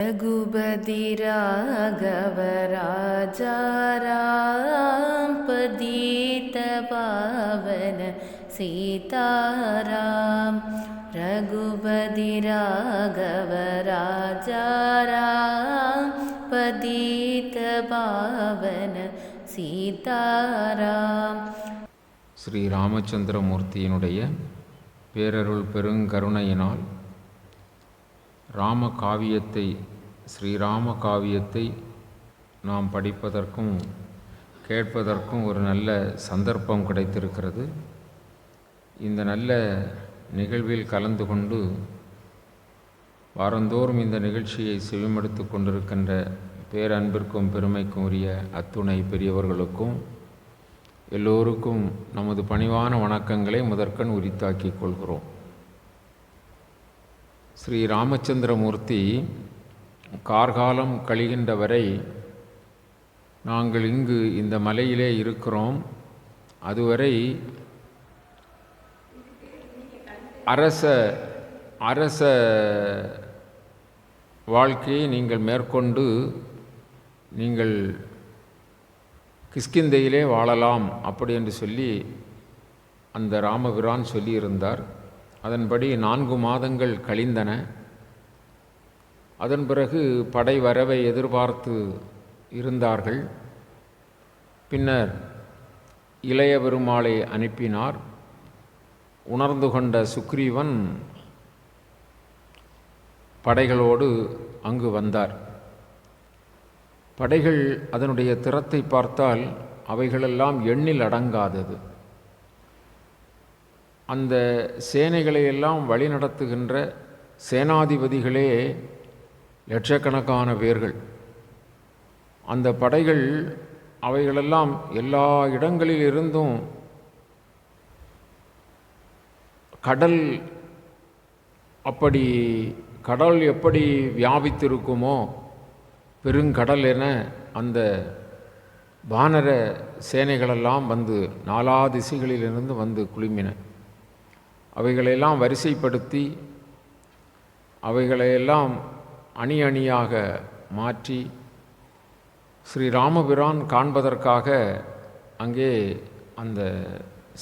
रघुपति राघव राजा राम पतित पावन सीताराम। रघुपति राघव राजा राम पतित पावन सीताराम। ஸ்ரீ ராமச்சந்திரமூர்த்தியினுடைய பேரருள் பெருங்கருணையினால் ராமகாவியத்தை ஸ்ரீராம காவியத்தை நாம் படிப்பதற்கும் கேட்பதற்கும் ஒரு நல்ல சந்தர்ப்பம் கிடைத்திருக்கிறது. இந்த நல்ல நிகழ்வில் கலந்து கொண்டு வாரந்தோறும் இந்த நிகழ்ச்சியை செவிமடுத்து கொண்டிருக்கின்ற பேரன்பிற்கும் பெருமைக்கும் உரிய அத்துணை பெரியவர்களுக்கும் எல்லோருக்கும் நமது பணிவான வணக்கங்களை முதற்கண் உரித்தாக்கிக் கொள்கிறோம். ஸ்ரீ ராமச்சந்திரமூர்த்தி கார்காலம் கழிகின்ற வரை நாங்கள் இங்கு இந்த மலையிலே இருக்கிறோம். அதுவரை அரச வாழ்க்கையை நீங்கள் மேற்கொண்டு நீங்கள் கிஷ்கிந்தையிலே வாழலாம் அப்படி என்று சொல்லி அந்த ராமபிரான் சொல்லியிருந்தார். அதன்படி 4 மாதங்கள் கழிந்தன. அதன் பிறகு படை வரவை எதிர்பார்த்து இருந்தார்கள். பின்னர் இளைய பெருமாளை அனுப்பினார். உணர்ந்து கொண்ட சுக்ரீவன் படைகளோடு அங்கு வந்தார். படைகள் அதனுடைய திறத்தை பார்த்தால் அவைகளெல்லாம் எண்ணில் அடங்காதது. அந்த சேனைகளையெல்லாம் வழிநடத்துகின்ற சேனாதிபதிகளே லட்சக்கணக்கான பேர்கள். அந்த படைகள் அவைகளெல்லாம் எல்லா இடங்களிலிருந்தும் கடல் எப்படி வியாபித்திருக்குமோ பெருங்கடல் என அந்த வானர சேனைகளெல்லாம் வந்து 4 திசைகளிலிருந்து வந்து குழுமின. அவைகளையெல்லாம் வரிசைப்படுத்தி அவைகளையெல்லாம் அணி அணியாக மாற்றி ஸ்ரீராமபிரான் காண்பதற்காக அங்கே அந்த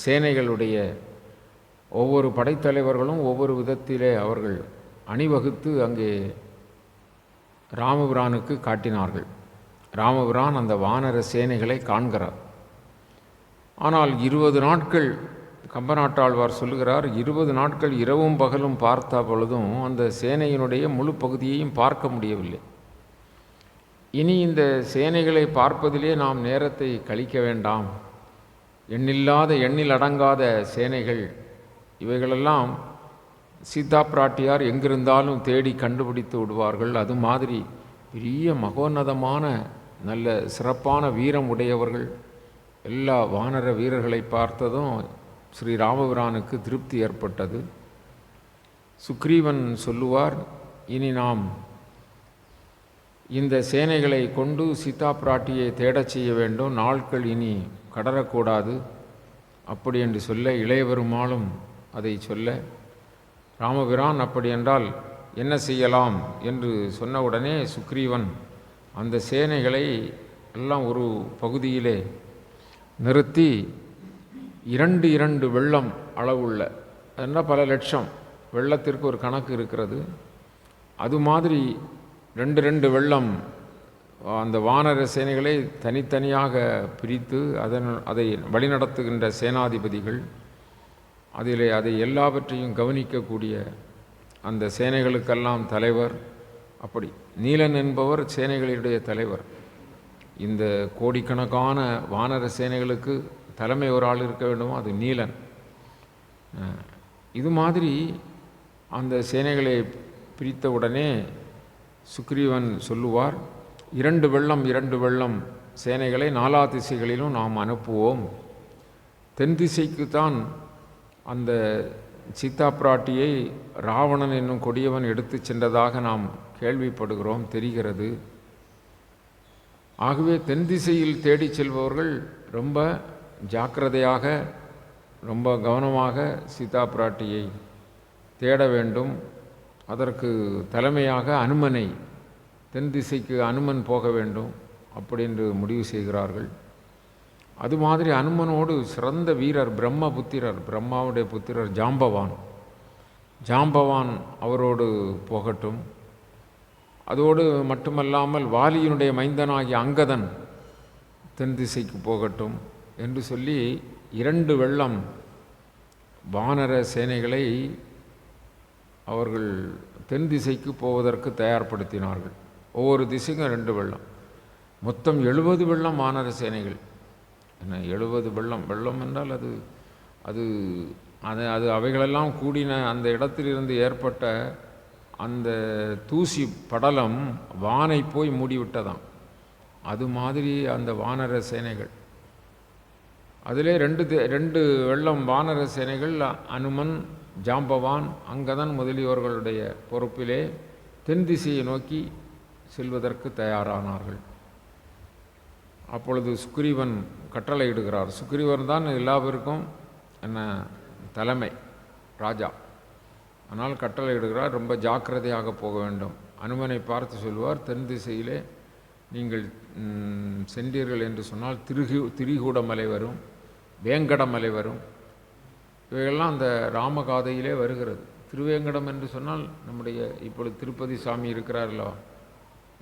சேனைகளுடைய ஒவ்வொரு படைத்தலைவர்களும் ஒவ்வொரு விதத்திலே அவர்கள் அணிவகுத்து அங்கே ராமபிரானுக்கு காட்டினார்கள். ராமபிரான் அந்த வானர சேனைகளை காண்கிறார். ஆனால் 20 நாட்கள் கம்பநாட்டாழ்வார் சொல்லுகிறார், 20 நாட்கள் இரவும் பகலும் பார்த்த பொழுதும் அந்த சேனையினுடைய முழு பகுதியையும் பார்க்க முடியவில்லை. இனி இந்த சேனைகளை பார்ப்பதிலே நாம் நேரத்தை கழிக்க வேண்டாம். எண்ணில் அடங்காத சேனைகள் இவைகளெல்லாம் சீதா பிராட்டியார் எங்கிருந்தாலும் தேடி கண்டுபிடித்து விடுவார்கள். அது மாதிரி பெரிய மகோன்னதமான நல்ல சிறப்பான வீரம் உடையவர்கள். எல்லா வானர வீரர்களை பார்த்ததும் ஸ்ரீராமபிரானுக்கு திருப்தி ஏற்பட்டது. சுக்ரீவன் சொல்லுவார், இனி நாம் இந்த சேனைகளை கொண்டு சீதா பிராட்டியை தேடச் செய்ய வேண்டும். நாட்கள் இனி கடறக்கூடாது அப்படி என்று சொல்ல, இளைய பெருமாளும் அதை சொல்ல, ராமபிரான் அப்படி என்றால் என்ன செய்யலாம் என்று சொன்னவுடனே சுக்ரீவன் அந்த சேனைகளை எல்லாம் ஒரு பகுதியிலே நிறுத்தி 2 வெள்ளம் அளவுள்ள, அதனால் பல லட்சம் வெள்ளத்திற்கு ஒரு கணக்கு இருக்கிறது. அது மாதிரி 2 வெள்ளம் அந்த வானர சேனைகளை தனித்தனியாக பிரித்து அதை வழிநடத்துகின்ற சேனாதிபதிகள், அதை எல்லாவற்றையும் கவனிக்கக்கூடிய அந்த சேனைகளுக்கெல்லாம் தலைவர். அப்படி நீலன் என்பவர் சேனைகளுடைய தலைவர். இந்த கோடிக்கணக்கான வானர சேனைகளுக்கு தலைமை ஒரு ஆள் இருக்க வேண்டுமோ, அது நீலன். இது மாதிரி அந்த சேனைகளை பிரித்தவுடனே சுக்ரீவன் சொல்லுவார், 2 வெள்ளம் சேனைகளை 4 திசைகளிலும் நாம் அனுப்புவோம். தென் திசைக்குத்தான் அந்த சீதா பிராட்டியை ராவணன் என்னும் கொடியவன் எடுத்து சென்றதாக நாம் கேள்விப்படுகிறோம், தெரிகிறது. ஆகவே தென் திசையில் தேடி செல்பவர்கள் ரொம்ப ஜாக்கிரதையாக ரொம்ப கவனமாக சீதா பிராட்டியை தேட வேண்டும். அதற்கு தலைமையாக அனுமனை தென் திசைக்கு அனுமன் போக வேண்டும் அப்படின்னு முடிவு செய்கிறார்கள். அது மாதிரி அனுமனோடு சிறந்த வீரர் பிரம்மபுத்திரர், பிரம்மாவுடைய புத்திரர் ஜாம்பவான் அவரோடு போகட்டும். அதோடு மட்டுமல்லாமல் வாலியினுடைய மைந்தனாகிய அங்கதன் தென் திசைக்கு போகட்டும் என்று சொல்லி 2 வெள்ளம் வானர சேனைகளை அவர்கள் தென் திசைக்கு போவதற்கு தயார்படுத்தினார்கள். ஒவ்வொரு திசைக்கும் 2 வெள்ளம், மொத்தம் 70 வெள்ளம் வானர சேனைகள். என்ன 70 வெள்ளம்? வெள்ளம் என்றால் அது அது அது அது அவைகளெல்லாம் கூடின அந்த இடத்திலிருந்து ஏற்பட்ட அந்த தூசி படலம் வானை போய் மூடிவிட்டதாம். அது மாதிரி அந்த வானர சேனைகள். அதிலே 2 வெள்ளம் வானர சேனைகள் அனுமன், ஜாம்பவான், அங்கதன் முதலியோர்களுடைய பொறுப்பிலே தென் திசையை நோக்கி செல்வதற்கு தயாரானார்கள். அப்பொழுது சுக்ரீவன் கட்டளையிடுகிறார். சுக்ரீவன் தான் எல்லாவிற்கும் என்ன தலைமை, ராஜா. ஆனால் கட்டளையிடுகிறார், ரொம்ப ஜாக்கிரதையாக போக வேண்டும். அனுமனை பார்த்து சொல்லுவார், தென் திசையிலே நீங்கள் சென்றீர்கள் என்று சொன்னால் திரிகூடமலை வரும், வேங்கடமலை வரும். இவைகள்லாம் அந்த ராமகாதையிலே வருகிறது. திருவேங்கடம் என்று சொன்னால் நம்முடைய இப்பொழுது திருப்பதி சாமி இருக்கிறார்களோ,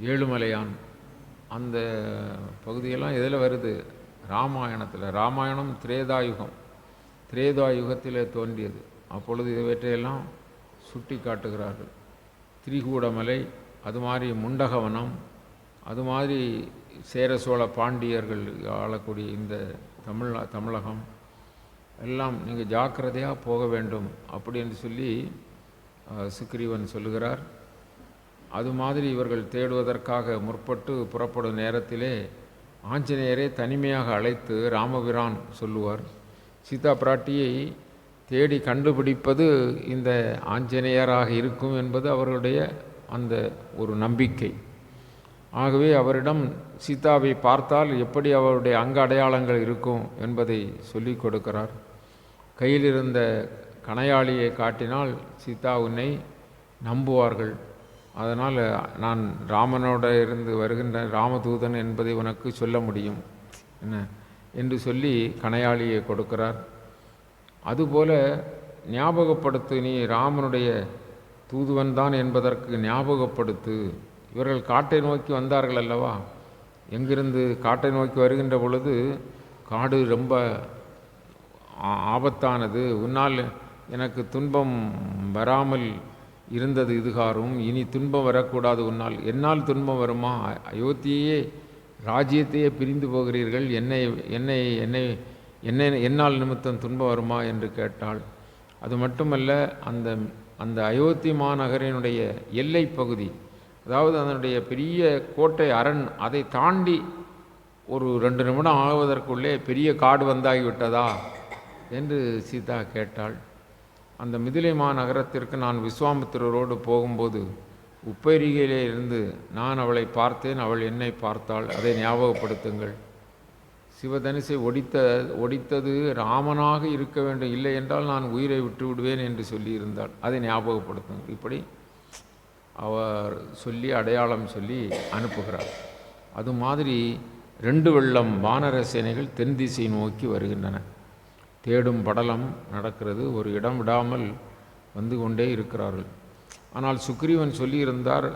ஏழுமலையான், அந்த பகுதியெல்லாம் எதில் வருது? ராமாயணத்தில். ராமாயணம் திரேதாயுகத்திலே தோன்றியது. அப்பொழுது இவற்றையெல்லாம் சுட்டி காட்டுகிறார்கள். திரிகூடமலை, அது மாதிரி முண்டகவனம், அது மாதிரி சேர சோழ பாண்டியர்கள் ஆளக்கூடிய இந்த தமிழகம் எல்லாம் நீங்கள் ஜாக்கிரதையாக போக வேண்டும் அப்படி என்று சொல்லி சுக்ரீவன் சொல்லுகிறார். அது மாதிரி இவர்கள் தேடுவதற்காக முற்பட்டு புறப்படும் நேரத்திலே ஆஞ்சநேயரை தனிமையாக அழைத்து ராமபிரான் சொல்லுவார், சீதா பிராட்டியை தேடி கண்டுபிடிப்பது இந்த ஆஞ்சநேயராக இருக்கும் என்பது அவர்களுடைய அந்த ஒரு நம்பிக்கை. ஆகவே அவரிடம் சீதாவை பார்த்தால் எப்படி அவருடைய அங்க அடையாளங்கள் இருக்கும் என்பதை சொல்லிக் கொடுக்கிறார். கையில் இருந்த கணையாளியை காட்டினால் சீதா உன்னை நம்புவார்கள். அதனால் நான் ராமனோட இருந்து வருகின்ற ராமதூதன் என்பதை உனக்கு சொல்ல முடியும் என்ன என்று சொல்லி கணையாளியை கொடுக்கிறார். அதுபோல ஞாபகப்படுத்து, நீ ராமனுடைய தூதுவன் தான் என்பதற்கு ஞாபகப்படுத்து. இவர்கள் காட்டை நோக்கி வந்தார்கள் அல்லவா? எங்கிருந்து காட்டை நோக்கி வருகின்ற பொழுது காடு ரொம்ப ஆபத்தானது, உன்னால் எனக்கு துன்பம் வராமல் இருந்தது இதுகாரும், இனி துன்பம் வரக்கூடாது உன்னால். என்னால் துன்பம் வருமா? அயோத்தியே ராஜ்யத்தையே பிரிந்து போகிறீர்கள், என்னால் நிமித்தம் துன்பம் வருமா என்று கேட்டாள். அது மட்டுமல்ல, அந்த அயோத்தி மாநகரினுடைய எல்லை பகுதி, அதாவது அதனுடைய பெரிய கோட்டை அரண், அதை தாண்டி ஒரு 2 நிமிடம் ஆகுவதற்குள்ளே பெரிய காடு வந்தாகிவிட்டதா என்று சீதா கேட்டாள். அந்த மிதிலை மாநகரத்திற்கு நான் விஸ்வாமித்திரரோடு போகும்போது உப்பரிகையிலே இருந்து நான் அவளை பார்த்தேன், அவள் என்னை பார்த்தாள், அதை ஞாபகப்படுத்துங்கள். சிவதனுசை ஒடித்தது ராமனாக இருக்க வேண்டும், இல்லை என்றால் நான் உயிரை விட்டு விடுவேன் என்று சொல்லியிருந்தாள், அதை ஞாபகப்படுத்துங்கள். இப்படி அவர் சொல்லி அடையாளம் சொல்லி அனுப்புகிறார். அது மாதிரி 2 வெள்ளம் வானர சேனைகள் தென் திசை நோக்கி வருகின்றன. தேடும் படலம் நடக்கிறது. ஒரு இடம் விடாமல் வந்து கொண்டே இருக்கிறார்கள். ஆனால் சுக்ரீவன் சொல்லியிருந்தார்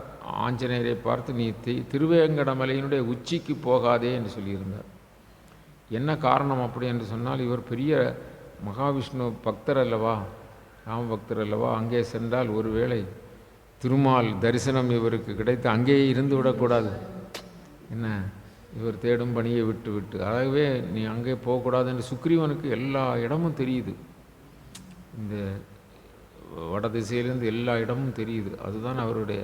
ஆஞ்சநேயரை பார்த்து, நீ திருவேங்கடமலையினுடைய உச்சிக்கு போகாதே என்று சொல்லியிருந்தார். என்ன காரணம் அப்படி என்று சொன்னால், இவர் பெரிய மகாவிஷ்ணு பக்தர் அல்லவா, ராம பக்தர் அல்லவா. அங்கே சென்றால் ஒருவேளை திருமால் தரிசனம் இவருக்கு கிடைத்து அங்கேயே இருந்து விடக்கூடாது. என்ன, இவர் தேடும் பணியை விட்டு ஆகவே நீ அங்கே போகக்கூடாது என்று சுக்ரீவனுக்கு எல்லா இடமும் தெரியுது. இந்த வட திசையிலிருந்து எல்லா இடமும் தெரியுது. அதுதான் அவருடைய.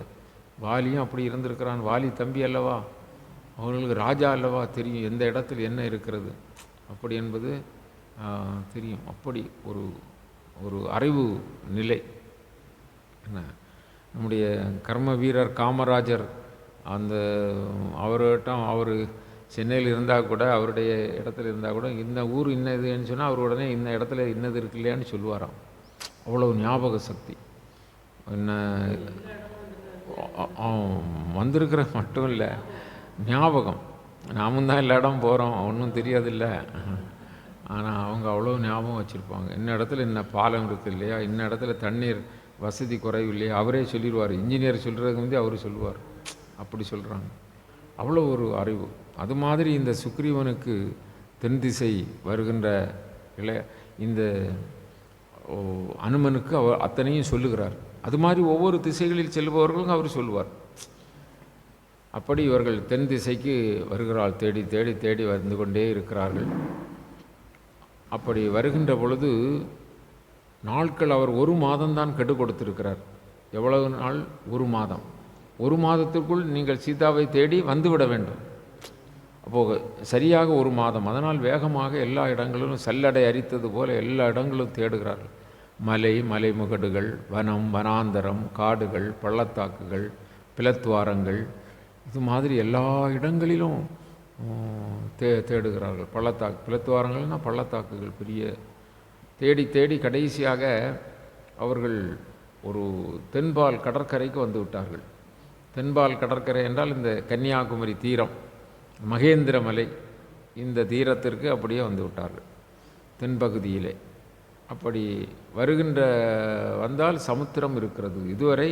வாலியும் அப்படி இருந்திருக்கிறான். வாலி தம்பி அல்லவா, அவர்களுக்கு ராஜா அல்லவா, தெரியும் எந்த இடத்தில் என்ன இருக்கிறது அப்படி என்பது தெரியும். அப்படி ஒரு அறிவு நிலை. என்ன, நம்முடைய கர்ம வீரர் காமராஜர், அந்த அவர்கிட்ட அவர் சென்னையில் இருந்தால் கூட, அவருடைய இடத்துல இருந்தால் கூட, இந்த ஊர் இன்னதுன்னு சொன்னால் அவர் உடனே இந்த இடத்துல இன்னது இருக்கு இல்லையான்னு சொல்லுவாராம். அவ்வளோ ஞாபக சக்தி. என்ன வந்திருக்கிற மட்டும் இல்லை, ஞாபகம். நாமும் தான் எல்லா இடம் போகிறோம், ஒன்றும் தெரியாதில்ல. ஆனால் அவங்க அவ்வளோ ஞாபகம் வச்சுருப்பாங்க. இன்ன இடத்துல இன்ன பாலம் இருக்குது இல்லையா, இன்ன இடத்துல தண்ணீர் வசதி குறைவு இல்லையா, அவரே சொல்லிடுவார். இன்ஜினியர் சொல்கிறதுக்கு வந்து அவர் சொல்லுவார். அப்படி சொல்கிறாங்க. அவ்வளோ ஒரு அறிவு. அது மாதிரி இந்த சுக்ரீவனுக்கு தென் திசை வருகின்ற இந்த அனுமனுக்கு அவர் அத்தனையும் சொல்லுகிறார். அது மாதிரி ஒவ்வொரு திசைகளில் செல்பவர்களும் அவர் சொல்லுவார். அப்படி இவர்கள் தென் திசைக்கு வருகிறாள். தேடி தேடி தேடி வந்து கொண்டே இருக்கிறார்கள். அப்படி வருகின்ற பொழுது நாட்கள் அவர் 1 மாதம்தான் கெடு கொடுத்திருக்கிறார். எவ்வளவு நாள்? 1 மாதம். 1 மாதத்திற்குள் நீங்கள் சீதாவை தேடி வந்துவிட வேண்டும். அப்போது சரியாக 1 மாதம். அதனால் வேகமாக எல்லா இடங்களிலும் சல்லடை அரித்தது போல எல்லா இடங்களும் தேடுகிறார்கள். மலை, மலைமுகடுகள், வனம், வனாந்தரம், காடுகள், பள்ளத்தாக்குகள், பிளத்துவாரங்கள், இது மாதிரி எல்லா இடங்களிலும் தேடுகிறார்கள். பிளத்துவாரங்கள்னால் பள்ளத்தாக்குகள் பெரிய தேடி தேடி கடைசியாக அவர்கள் ஒரு தென்பால் கடற்கரைக்கு வந்து விட்டார்கள். தென்பால் கடற்கரை என்றால் இந்த கன்னியாகுமரி தீரம், மகேந்திர மலை, இந்த தீரத்திற்கு அப்படியே வந்து விட்டார்கள் தென்பகுதியிலே. அப்படி வந்தால் சமுத்திரம் இருக்கிறது. இதுவரை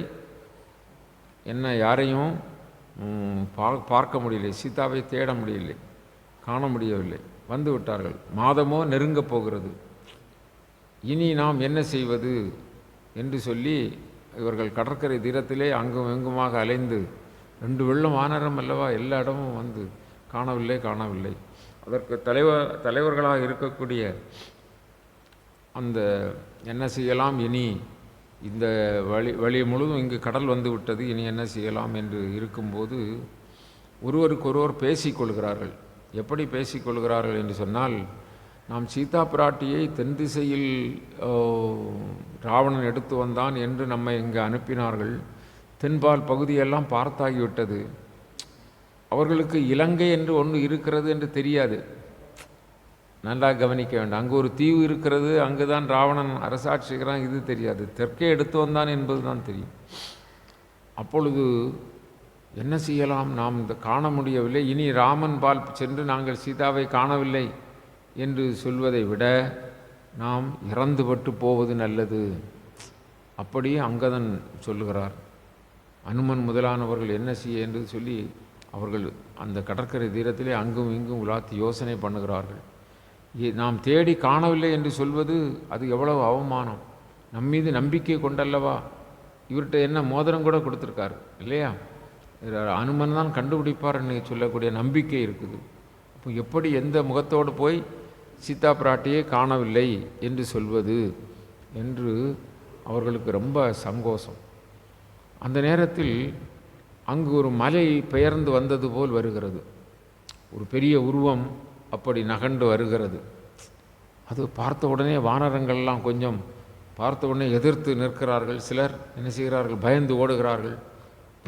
என்ன யாரையும் பார்க்க முடியலை, சீதாவை தேட முடியலை, காண முடியவில்லை. வந்து விட்டார்கள். மாதமோ நெருங்கப் போகிறது. இனி நாம் என்ன செய்வது என்று சொல்லி இவர்கள் கடற்கரை தீரத்திலே அங்கும் எங்குமாக அலைந்து 2 வெள்ளம் வானரம் அல்லவா, எல்லா இடமும் வந்து காணவில்லை. அதற்கு தலைவர்களாக இருக்கக்கூடிய அந்த என்ன செய்யலாம் இனி, இந்த வழி முழுதும் இங்கு கடல் வந்து விட்டது, இனி என்ன செய்யலாம் என்று இருக்கும்போது ஒருவருக்கொருவர் பேசிக்கொள்கிறார்கள். எப்படி பேசிக்கொள்கிறார்கள் என்று சொன்னால், நாம் சீதா பிராட்டியை தென் திசையில் ராவணன் எடுத்து வந்தான் என்று நம்மை இங்கு அனுப்பினார்கள். தென்பால் பகுதியெல்லாம் பார்த்தாகிவிட்டது. அவர்களுக்கு இலங்கை என்று ஒன்று இருக்கிறது என்று தெரியாது. நல்லா கவனிக்க வேண்டும். அங்கு ஒரு தீவு இருக்கிறது, அங்கு தான் ராவணன் அரசாட்சிக்கிறான், இது தெரியாது. தெற்கே எடுத்து வந்தான் என்பது தான் தெரியும். அப்பொழுது என்ன செய்யலாம், நாம் காண முடியவில்லை, இனி ராமன் பால் சென்று நாங்கள் சீதாவை காணவில்லை என்று சொல்வதை விட நாம் இறந்துபட்டு போவது நல்லது. அப்படியே அங்கதன் சொல்லுகிறார். அனுமன் முதலானவர்கள் என்ன செய்ய என்று சொல்லி அவர்கள் அந்த கடற்கரை தீரத்திலே அங்கும் இங்கும் உலாத்தி யோசனை பண்ணுகிறார்கள். நாம் தேடி காணவில்லை என்று சொல்வது அது எவ்வளவு அவமானம். நம்மீது நம்பிக்கை கொண்டல்லவா. இவர்கிட்ட என்ன மோதிரம் கூட கொடுத்துருக்காரு இல்லையா, அனுமன் தான் கண்டுபிடிப்பார் என்று சொல்லக்கூடிய நம்பிக்கை இருக்குது. அப்போ எப்படி எந்த முகத்தோடு போய் சீதா பிராட்டியை காணவில்லை என்று சொல்வது என்று அவர்களுக்கு ரொம்ப சங்கோஷம். அந்த நேரத்தில் அங்கு ஒரு மலை பெயர்ந்து வந்தது போல் வருகிறது. ஒரு பெரிய உருவம் அப்படி நகண்டு வருகிறது. அது பார்த்த உடனே வானரங்கள்லாம் கொஞ்சம் பார்த்த உடனே எதிர்த்து நிற்கிறார்கள். சிலர் என்ன செய்கிறார்கள், பயந்து ஓடுகிறார்கள்.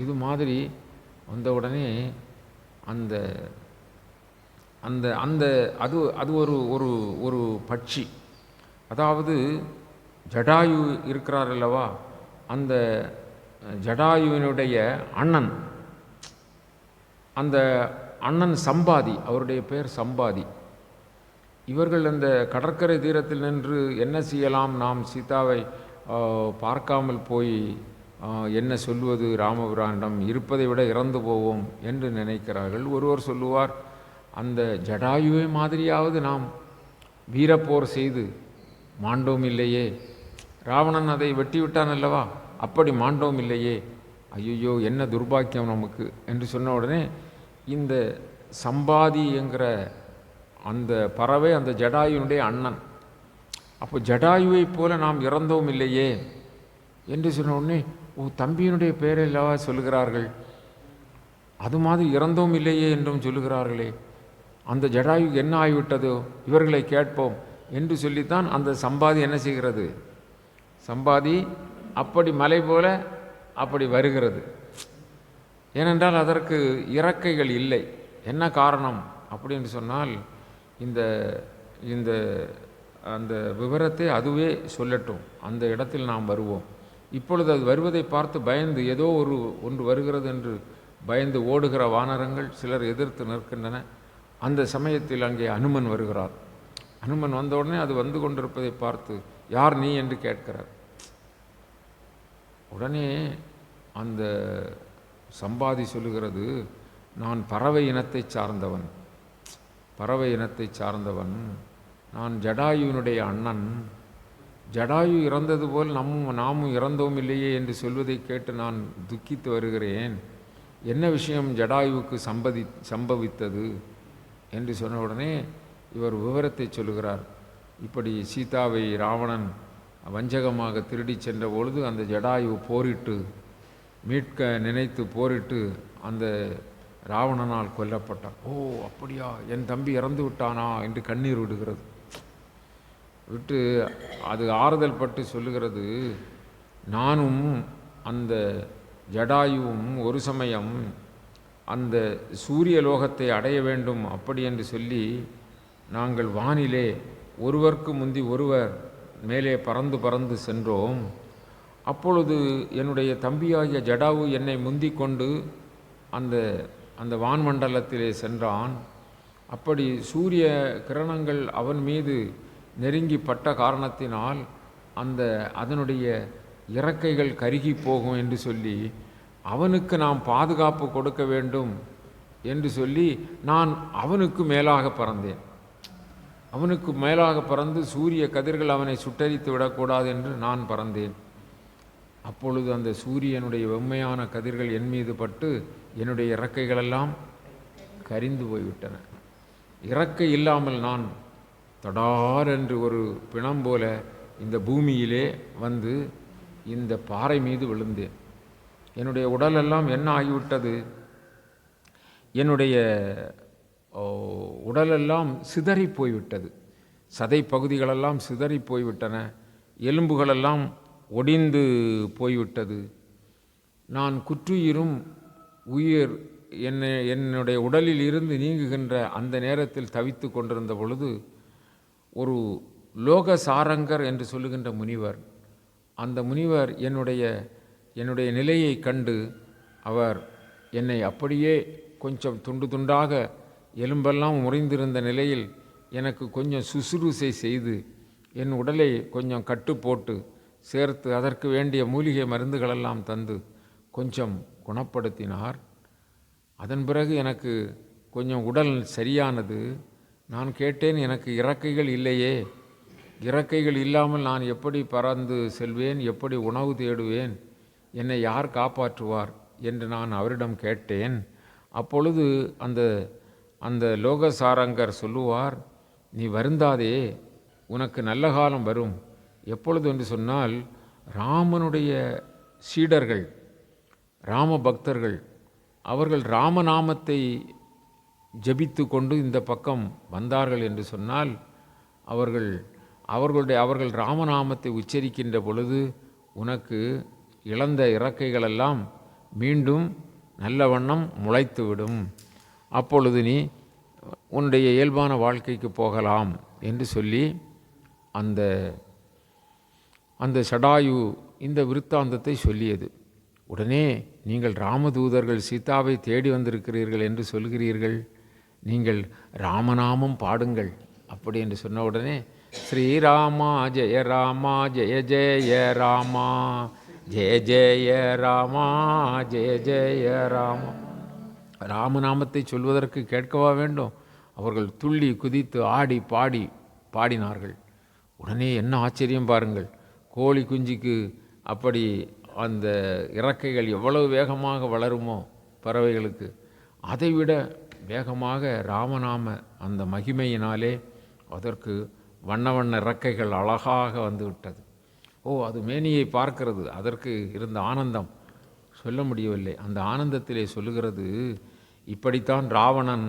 இது மாதிரி வந்த உடனே அந்த அந்த அந்த அது அது ஒரு ஒரு ஒரு பட்சி, அதாவது ஜடாயு இருக்கிறார் அல்லவா, அந்த ஜடாயுவினுடைய அண்ணன், அந்த அண்ணன் சம்பாதி, அவருடைய பெயர் சம்பாதி. இவர்கள் அந்த கடற்கரை தீரத்தில் நின்று என்ன செய்யலாம், நாம் சீதாவை பார்க்காமல் போய் என்ன சொல்வது, ராமபிரானிடம் இருப்பதை விட இறந்து போவோம் என்று நினைக்கிறார்கள். ஒருவர் சொல்லுவார், அந்த ஜடாயுவை மாதிரியாவது நாம் வீரப்போர் செய்து மாண்டோம் இல்லையே, ராவணன் அதை வெட்டிவிட்டான் அல்லவா, அப்படி மாண்டோம் இல்லையே, ஐயோ என்ன துர்பாக்கியம் நமக்கு என்று சொன்ன உடனே இந்த சம்பாதி என்கிற அந்த பறவை அந்த ஜடாயுனுடைய அண்ணன். அப்போ ஜடாயுவை போல நாம் இறந்தோம் இல்லையே என்று சொன்ன உடனே, ஓ தம்பியினுடைய பெயரை அல்லவா சொல்லுகிறார்கள், அது மாதிரி இறந்தோம் இல்லையே என்றும் சொல்லுகிறார்களே, அந்த ஜடாயுக்கு என்ன ஆகிவிட்டதோ இவர்களை கேட்போம் என்று சொல்லித்தான் அந்த சம்பாதி என்ன செய்கிறது, சம்பாதி அப்படி மலை போல அப்படி வருகிறது. ஏனென்றால் அதற்கு இறக்கைகள் இல்லை. என்ன காரணம் அப்படின்னு சொன்னால், இந்த இந்த அந்த விவரத்தை அதுவே சொல்லட்டும், அந்த இடத்தில் நாம் வருவோம் இப்பொழுது அது வருவதை பார்த்து பயந்து ஏதோ ஒன்று வருகிறது என்று பயந்து ஓடுகிற வானரங்கள் சிலர் எதிர்த்து நிற்கின்றன. அந்த சமயத்தில் அங்கே அனுமன் வருகிறார். அனுமன் வந்தவுடனே அது வந்து கொண்டிருப்பதை பார்த்து யார் நீ என்று கேட்கிறார். உடனே அந்த சம்பாதி சொல்லுகிறது, நான் பறவை இனத்தை சார்ந்தவன், பறவை இனத்தை சார்ந்தவன், நான் ஜடாயுவினுடைய அண்ணன். ஜடாயு இறந்தது போல் நாமும் இறந்தோம் இல்லையே என்று சொல்வதை கேட்டு நான் துக்கித்து வருகிறேன். என்ன விஷயம் ஜடாயுவுக்கு சம்பவித்தது என்று சொன்ன உடனே இவர் விவரத்தை சொல்லுகிறார். இப்படி சீதாவை ராவணன் வஞ்சகமாக திருடி சென்ற பொழுது அந்த ஜடாயு போரிட்டு மீட்க நினைத்து போரிட்டு அந்த ராவணனால் கொல்லப்பட்டான். ஓ அப்படியா, என் தம்பி இறந்து விட்டானா என்று கண்ணீர் விடுகிறது. விட்டு அது ஆறுதல் பட்டு சொல்லுகிறது, நானும் அந்த ஜடாயுவும் ஒரு சமயம் அந்த சூரிய லோகத்தை அடைய வேண்டும் அப்படி என்று சொல்லி நாங்கள் வானிலே ஒருவருக்கு முந்தி ஒருவர் மேலே பறந்து பறந்து சென்றோம். அப்பொழுது என்னுடைய தம்பியாகிய ஜடாவு என்னை முந்தி கொண்டு அந்த வான்மண்டலத்திலே சென்றான். அப்படி சூரிய கிரணங்கள் அவன் மீது நெருங்கி பட்ட காரணத்தினால் அதனுடைய இறக்கைகள் கருகி போகும் என்று சொல்லி அவனுக்கு நாம் பாதுகாப்பு கொடுக்க வேண்டும் என்று சொல்லி நான் அவனுக்கு மேலாக பறந்தேன். அவனுக்கு மேலாக பறந்து சூரிய கதிர்கள் அவனை சுட்டரித்து விடக்கூடாது என்று நான் பறந்தேன். அப்பொழுது அந்த சூரியனுடைய வெம்மையான கதிர்கள் என் மீது பட்டு என்னுடைய இறக்கைகளெல்லாம் கரிந்து போய்விட்டன. இறக்கை இல்லாமல் நான் தடார் என்று ஒரு பிணம் போல இந்த பூமியிலே வந்து இந்த பாறை மீது விழுந்தேன். என்னுடைய உடலெல்லாம் என்ன ஆகிவிட்டது, என்னுடைய உடலெல்லாம் சிதறி போய்விட்டது. சதை பகுதிகளெல்லாம் சிதறி போய்விட்டன. எலும்புகளெல்லாம் ஒடிந்து போய்விட்டது. நான் குற்றுயிரும் உயிர் என்னுடைய உடலில் இருந்து நீங்குகின்ற அந்த நேரத்தில் தவித்து கொண்டிருந்த பொழுது ஒரு லோக சாரங்கர் என்று சொல்லுகின்ற முனிவர், அந்த முனிவர் என்னுடைய நிலையை கண்டு அவர் என்னை அப்படியே கொஞ்சம் துண்டு துண்டாக எலும்பெல்லாம் முறிந்திருந்த நிலையில் எனக்கு கொஞ்சம் சுசுரூசை செய்து என் உடலை கொஞ்சம் கட்டு போட்டு சேர்த்து அதற்கு வேண்டிய மூலிகை மருந்துகளெல்லாம் தந்து கொஞ்சம் குணப்படுத்தினார். அதன் பிறகு எனக்கு கொஞ்சம் உடல் சரியானது. நான் கேட்டேன், எனக்கு இறக்கைகள் இல்லையே, இறக்கைகள் இல்லாமல் நான் எப்படி பறந்து செல்வேன், எப்படி உணவு தேடுவேன், என்னை யார் காப்பாற்றுவார் என்று நான் அவரிடம் கேட்டேன். அப்பொழுது அந்த லோகசாரங்கர் சொல்லுவார், நீ வருந்தாதே, உனக்கு நல்ல காலம் வரும். எப்பொழுது என்று சொன்னால், ராமனுடைய சீடர்கள், ராம பக்தர்கள், அவர்கள் ராமநாமத்தை ஜபித்து கொண்டு இந்த பக்கம் வந்தார்கள் என்று சொன்னால், அவர்கள் ராமநாமத்தை உச்சரிக்கின்ற பொழுது உனக்கு இழந்த இறக்கைகளெல்லாம் மீண்டும் நல்ல வண்ணம் முளைத்துவிடும். அப்பொழுது நீ உன்னுடைய இயல்பான வாழ்க்கைக்கு போகலாம் என்று சொல்லி அந்த சடாயு இந்த விருத்தாந்தத்தை சொல்லியது. உடனே நீங்கள் ராமதூதர்கள் சீதாவை தேடி வந்திருக்கிறீர்கள் என்று சொல்கிறீர்கள், நீங்கள் ராமநாமம் பாடுங்கள் அப்படி என்று சொன்ன உடனே ஸ்ரீராமா ஜெய ராமா ஜெய ஜெய ராமா ஜெய ஜெய ராமா ஜெய ஜெய ராமா. ராமநாமத்தை சொல்வதற்கு கேட்கவா வேண்டும்? அவர்கள் துள்ளி குதித்து ஆடி பாடினார்கள். உடனே என்ன ஆச்சரியம் பாருங்கள், கோழி குஞ்சுக்கு அப்படி அந்த இறக்கைகள் எவ்வளவு வேகமாக வளருமோ பறவைகளுக்கு, அதைவிட வேகமாக ராமநாம அந்த மகிமையினாலே அதற்கு வண்ண வண்ண இறக்கைகள் அழகாக வந்துவிட்டது. அது மேனியை பார்க்கிறது. அதற்கு இருந்த ஆனந்தம் சொல்ல முடியவில்லை. அந்த ஆனந்தத்திலே சொல்லுகிறது, இப்படித்தான் ராவணன்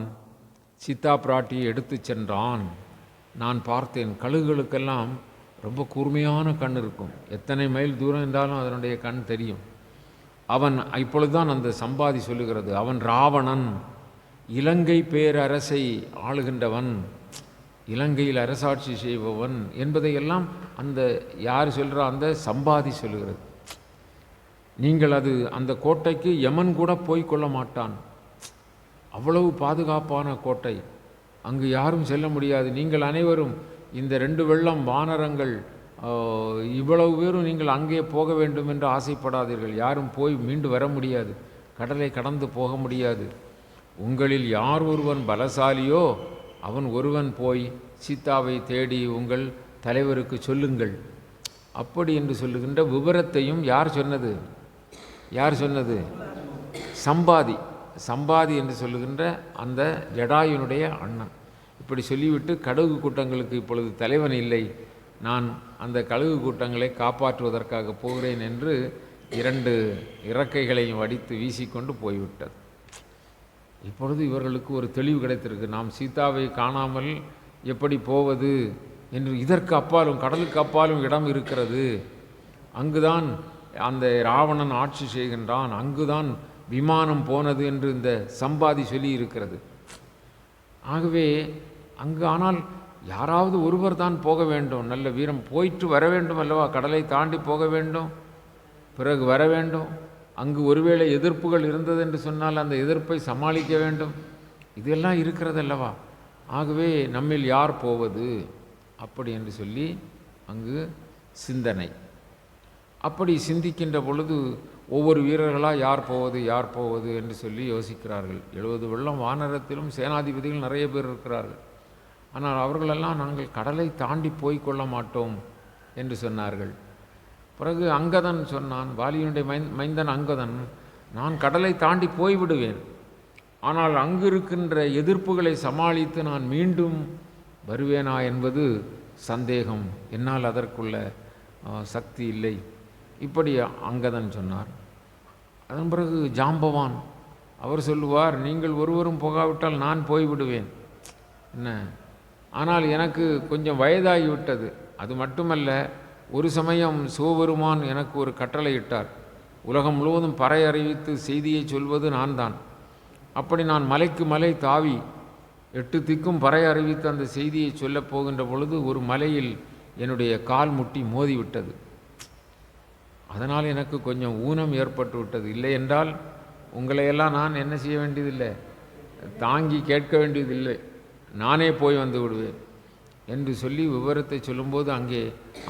சீதா பிராட்டியை எடுத்து சென்றான். நான் பார்த்தேன், கழுகுகளுக்கெல்லாம் ரொம்ப கூர்மையான கண் இருக்கும். எத்தனை மைல் தூரம் இருந்தாலும் அதனுடைய கண் தெரியும். இப்பொழுதுதான் அந்த சம்பாதி சொல்லுகிறது, அவன் ராவணன், இலங்கை பேரரசை ஆளுகின்றவன், இலங்கையில் அரசாட்சி செய்பவன் என்பதையெல்லாம் யார் சொல்கிறா, அந்த சம்பாதி சொல்லுகிறது. நீங்கள் அந்த கோட்டைக்கு யமன் கூட போய் கொள்ள மாட்டான். அவ்வளவு பாதுகாப்பான கோட்டை, அங்கு யாரும் செல்ல முடியாது. நீங்கள் அனைவரும் இந்த 2 வெள்ளம் வானரங்கள் இவ்வளவு பேரும் நீங்கள் அங்கே போக வேண்டும் என்று ஆசைப்படாதீர்கள். யாரும் போய் மீண்டு வர முடியாது, கடலை கடந்து போக முடியாது. உங்களில் யார் ஒருவன் பலசாலியோ அவன் ஒருவன் போய் சீதாவை தேடி உங்கள் தலைவருக்கு சொல்லுங்கள். அப்படி என்று சொல்லுகின்ற விவரத்தையும் யார் சொன்னது? சம்பாதி என்று சொல்லுகின்ற அந்த ஜடாயுனுடைய அண்ணன். இப்படி சொல்லிவிட்டு, கழுகு கூட்டங்களுக்கு இப்பொழுது தலைவன் இல்லை, நான் அந்த கழுகு கூட்டங்களை காப்பாற்றுவதற்காக போகிறேன் என்று 2 இறக்கைகளையும் வடித்து வீசிக்கொண்டு போய்விட்டது. இப்பொழுது இவர்களுக்கு ஒரு தெளிவு கிடைத்திருக்கு. நாம் சீதாவை காணாமல் எப்படி போவது என்று. இதற்கு அப்பாலும், கடலுக்கு அப்பாலும் இடம் இருக்கிறது. அங்குதான் அந்த ராவணன் ஆட்சி செய்கின்றான், அங்குதான் விமானம் போனது என்று இந்த சம்பாதி சொல்லி இருக்கிறது. ஆகவே அங்கு ஆனால் யாராவது ஒருவர் தான் போக வேண்டும். நல்ல வீரம் போயிட்டு வர வேண்டும் அல்லவா? கடலை தாண்டி போக வேண்டும், பிறகு வர வேண்டும். அங்கு ஒருவேளை எதிர்ப்புகள் இருந்தது என்று சொன்னால் அந்த எதிர்ப்பை சமாளிக்க வேண்டும். இதெல்லாம் இருக்கிறது அல்லவா? ஆகவே நம்மில் யார் போவது அப்படி என்று சொல்லி அங்கு சிந்தனை. அப்படி சிந்திக்கின்ற பொழுது ஒவ்வொரு வீரர்களாக யார் போவது என்று சொல்லி யோசிக்கிறார்கள். 70 வெள்ளம் வானரத்திலும் சேனாதிபதிகள் நிறைய பேர் இருக்கிறார்கள். ஆனால் அவர்களெல்லாம் நாங்கள் கடலை தாண்டி போய் கொள்ள மாட்டோம் என்று சொன்னார்கள். பிறகு அங்கதன் சொன்னான், வாலியினுடைய மைந்தன் அங்கதன், நான் கடலை தாண்டி போய்விடுவேன், ஆனால் அங்கு இருக்கின்ற எதிர்ப்புகளை சமாளித்து நான் மீண்டும் வருவேனா என்பது சந்தேகம், என்னால் அதற்குள்ள சக்தி இல்லை. இப்படி அங்கதன் சொன்னார். அதன் பிறகு ஜாம்பவான் அவர் சொல்லுவார், நீங்கள் ஒருவரும் போகாவிட்டால் நான் போய்விடுவேன் என்ன, ஆனால் எனக்கு கொஞ்சம் வயதாகிவிட்டது. அது மட்டுமல்ல, ஒரு சமயம் சிவபெருமான் எனக்கு ஒரு கட்டளை இட்டார், உலகம் முழுவதும் பறை அறிவித்து செய்தியை சொல்வது நான் தான். அப்படி நான் மலைக்கு மலை தாவி 8 திக்கும் பறை அறிவித்து அந்த செய்தியை சொல்லப் போகின்ற பொழுது ஒரு மலையில் என்னுடைய கால் முட்டி மோதிவிட்டது. அதனால் எனக்கு கொஞ்சம் ஊனம் ஏற்பட்டு விட்டது. இல்லை என்றால் உங்களையெல்லாம் நான் என்ன செய்ய வேண்டியதில்லை, தாங்கி கேட்க வேண்டியதில்லை, நானே போய் வந்து விடுவேன் என்று சொல்லி விவரத்தை சொல்லும்போது அங்கே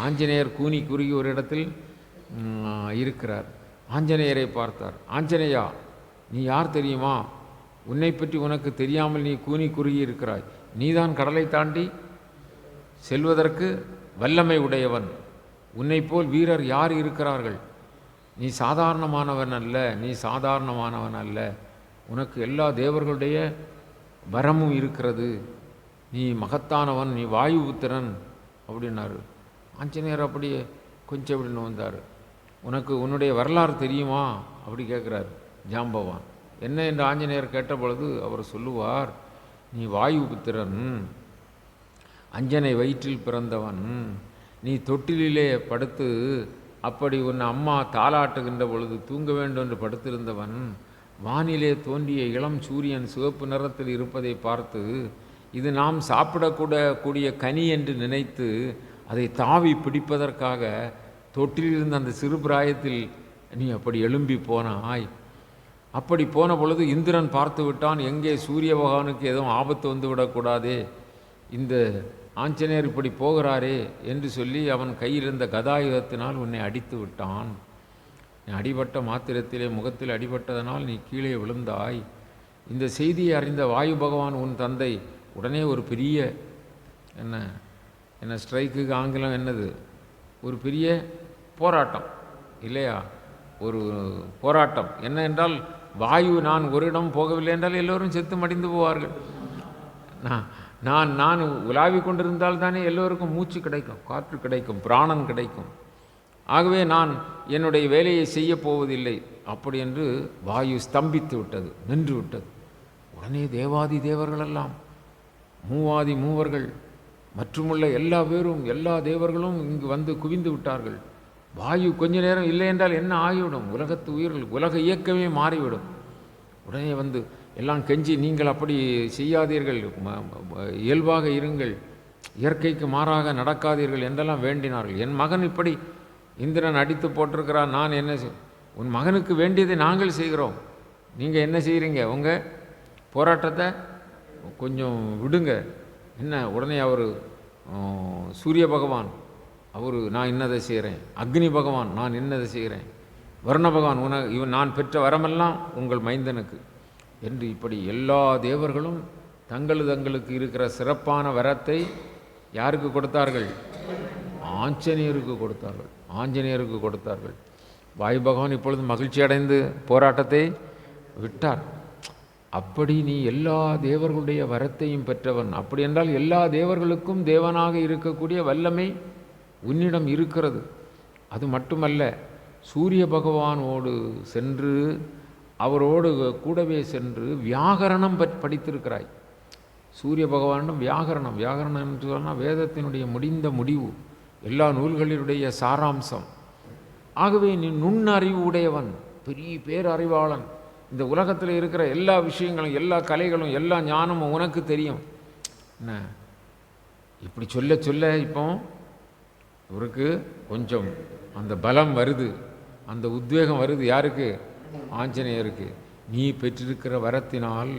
ஆஞ்சநேயர் கூனி குறுகி ஒரு இடத்தில் இருக்கிறார். ஆஞ்சநேயரை பார்த்தார். ஆஞ்சநேயா, நீ யார் தெரியுமா? உன்னை பற்றி உனக்கு தெரியாமல் நீ கூனி குறுகி இருக்கிறாய். நீதான் கடலை தாண்டி செல்வதற்கு வல்லமை உடையவன். உன்னை போல் வீரர் யார் இருக்கிறார்கள்? நீ சாதாரணமானவன் அல்ல. உனக்கு எல்லா தேவர்களுடைய வரமும் இருக்கிறது. நீ மகத்தானவன், நீ வாயு புத்திரன் அப்படின்னாரு. ஆஞ்சநேயர் அப்படியே கொஞ்சம் அப்படின்னு வந்தார். உனக்கு உன்னுடைய வரலாறு தெரியுமா அப்படி கேட்குறாரு ஜாம்பவான். என்ன என்று ஆஞ்சநேயர் கேட்ட பொழுது அவர் சொல்லுவார், நீ வாயு புத்திரன், அஞ்சனை வயிற்றில் பிறந்தவன், நீ தொட்டிலே படுத்து அப்படி உன் அம்மா தாலாட்டுகின்ற பொழுது தூங்க வேண்டும் என்று படுத்திருந்தவன், வானிலே தோன்றிய இளம் சூரியன் சிவப்பு நிறத்தில் இருப்பதை பார்த்து இது நாம் சாப்பிடக்கூடக்கூடிய கனி என்று நினைத்து அதை தாவி பிடிப்பதற்காக தொட்டிலிருந்து அந்த சிறு பிராயத்தில் நீ அப்படி எழும்பி போனாய். அப்படி போன பொழுது இந்திரன் பார்த்து விட்டான், எங்கே சூரிய பகவானுக்கு எதுவும் ஆபத்து வந்து விடக்கூடாதே, இந்த ஆஞ்சநேயர் இப்படி போகிறாரே என்று சொல்லி அவன் கையில் இருந்த கதாயுதத்தினால் உன்னை அடித்து விட்டான். நீ அடிபட்ட மாத்திரத்திலே முகத்தில் அடிபட்டதனால் நீ கீழே விழுந்தாய். இந்த செய்தியை அறிந்த வாயு பகவான் உன் தந்தை உடனே ஒரு பெரிய என்ன ஸ்ட்ரைக்குக்கு ஆங்கிலம் என்னது, ஒரு பெரிய போராட்டம் இல்லையா, ஒரு போராட்டம் என்ன என்றால், வாயு நான் ஒரு இடம் போகவில்லை என்றால் எல்லோரும் செத்து மடிந்து போவார்கள். நான் உலாவி கொண்டிருந்தால் தானே எல்லோருக்கும் மூச்சு கிடைக்கும், காற்று கிடைக்கும், பிராணன் கிடைக்கும். ஆகவே நான் என்னுடைய வேலையை செய்ய போவதில்லை அப்படி என்று வாயு ஸ்தம்பித்து விட்டது, நின்று விட்டது. உடனே தேவாதி தேவர்களெல்லாம், மூவாதி மூவர்கள் மற்றுமுள்ள எல்லா பேரும், எல்லா தேவர்களும் இங்கு வந்து குவிந்து விட்டார்கள். வாயு கொஞ்ச நேரம் இல்லை என்றால் என்ன ஆகிவிடும், உலகத்து உயிர்கள், உலக இயக்கமே மாறிவிடும். உடனே வந்து எல்லாம் கெஞ்சி, நீங்கள் அப்படி செய்யாதீர்கள், இயல்பாக இருங்கள், இயற்கைக்கு மாறாக நடக்காதீர்கள் என்றெல்லாம் வேண்டினார்கள். என் மகன் இப்படி இந்திரன் அடித்து போட்டிருக்கிறான், நான் என்ன உன் மகனுக்கு வேண்டியதை நாங்கள் செய்கிறோம், நீங்கள் என்ன செய்கிறீங்க? உங்கள் போராட்டத்தை கொஞ்சம் விடுங்க. என்ன உடனே அவர் சூரிய பகவான் நான் இன்னதை செய்கிறேன், அக்னி பகவான் நான் இன்னதை செய்கிறேன், வருண பகவான் இவன் நான் பெற்ற வரமெல்லாம் உங்கள் மைந்தனுக்கு என்று இப்படி எல்லா தேவர்களும் தங்களுக்கு இருக்கிற சிறப்பான வரத்தை யாருக்கு கொடுத்தார்கள்? ஆஞ்சநேயருக்கு கொடுத்தார்கள். ஆஞ்சநேயருக்கு கொடுத்தார்கள். வாயு பகவான் இப்பொழுது மகிழ்ச்சி அடைந்து போராட்டத்தை விட்டார். அப்படி நீ எல்லா தேவர்களுடைய வரத்தையும் பெற்றவன். அப்படி என்றால் எல்லா தேவர்களுக்கும் தேவனாக இருக்கக்கூடிய வல்லமை உன்னிடம் இருக்கிறது. அது மட்டுமல்ல, சூரிய பகவானோடு சென்று அவரோடு கூடவே சென்று வியாகரணம் படித்திருக்கிறாய். சூரிய பகவானிடம் வியாகரணம் என்று சொன்னால் வேதத்தினுடைய முடிந்த முடிவு, எல்லா நூல்களினுடைய சாராம்சம். ஆகவே நீ நுண்ணறிவு உடையவன், பெரிய பேரறிவாளன். இந்த உலகத்தில் இருக்கிற எல்லா விஷயங்களும், எல்லா கலைகளும், எல்லா ஞானமும் உனக்கு தெரியும். என்ன இப்படி சொல்ல சொல்ல இப்போ இவருக்கு கொஞ்சம் அந்த பலம் வருது, அந்த உத்வேகம் வருது. யாருக்கு? ஆஞ்சநேயருக்கு. நீ பெற்றிருக்கிற வரத்தினால்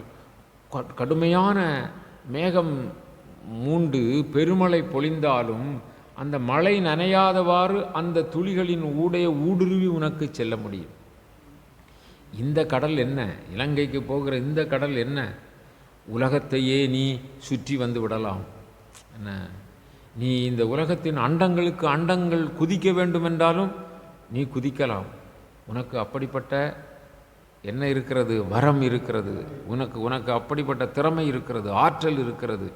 கடுமையான மேகம் மூண்டு பெருமழை பொழிந்தாலும் அந்த மழை நனையாதவாறு அந்த துளிகளின் ஊடுருவி உனக்கு செல்ல முடியும். இந்த கடல் என்ன? இலங்கைக்கு போகிற இந்த கடல் என்ன? உலகத்தையே நீ சுற்றி வந்து விடலாம். என்ன, நீ இந்த உலகத்தின் அண்டங்களுக்கு அண்டங்கள் குதிக்க வேண்டுமென்றாலும் நீ குதிக்கலாம். உனக்கு அப்படிப்பட்ட என்ன இருக்கிறது? வரம் இருக்கிறது. உனக்கு அப்படிப்பட்ட திறமை இருக்கிறது, ஆற்றல் இருக்கிறது.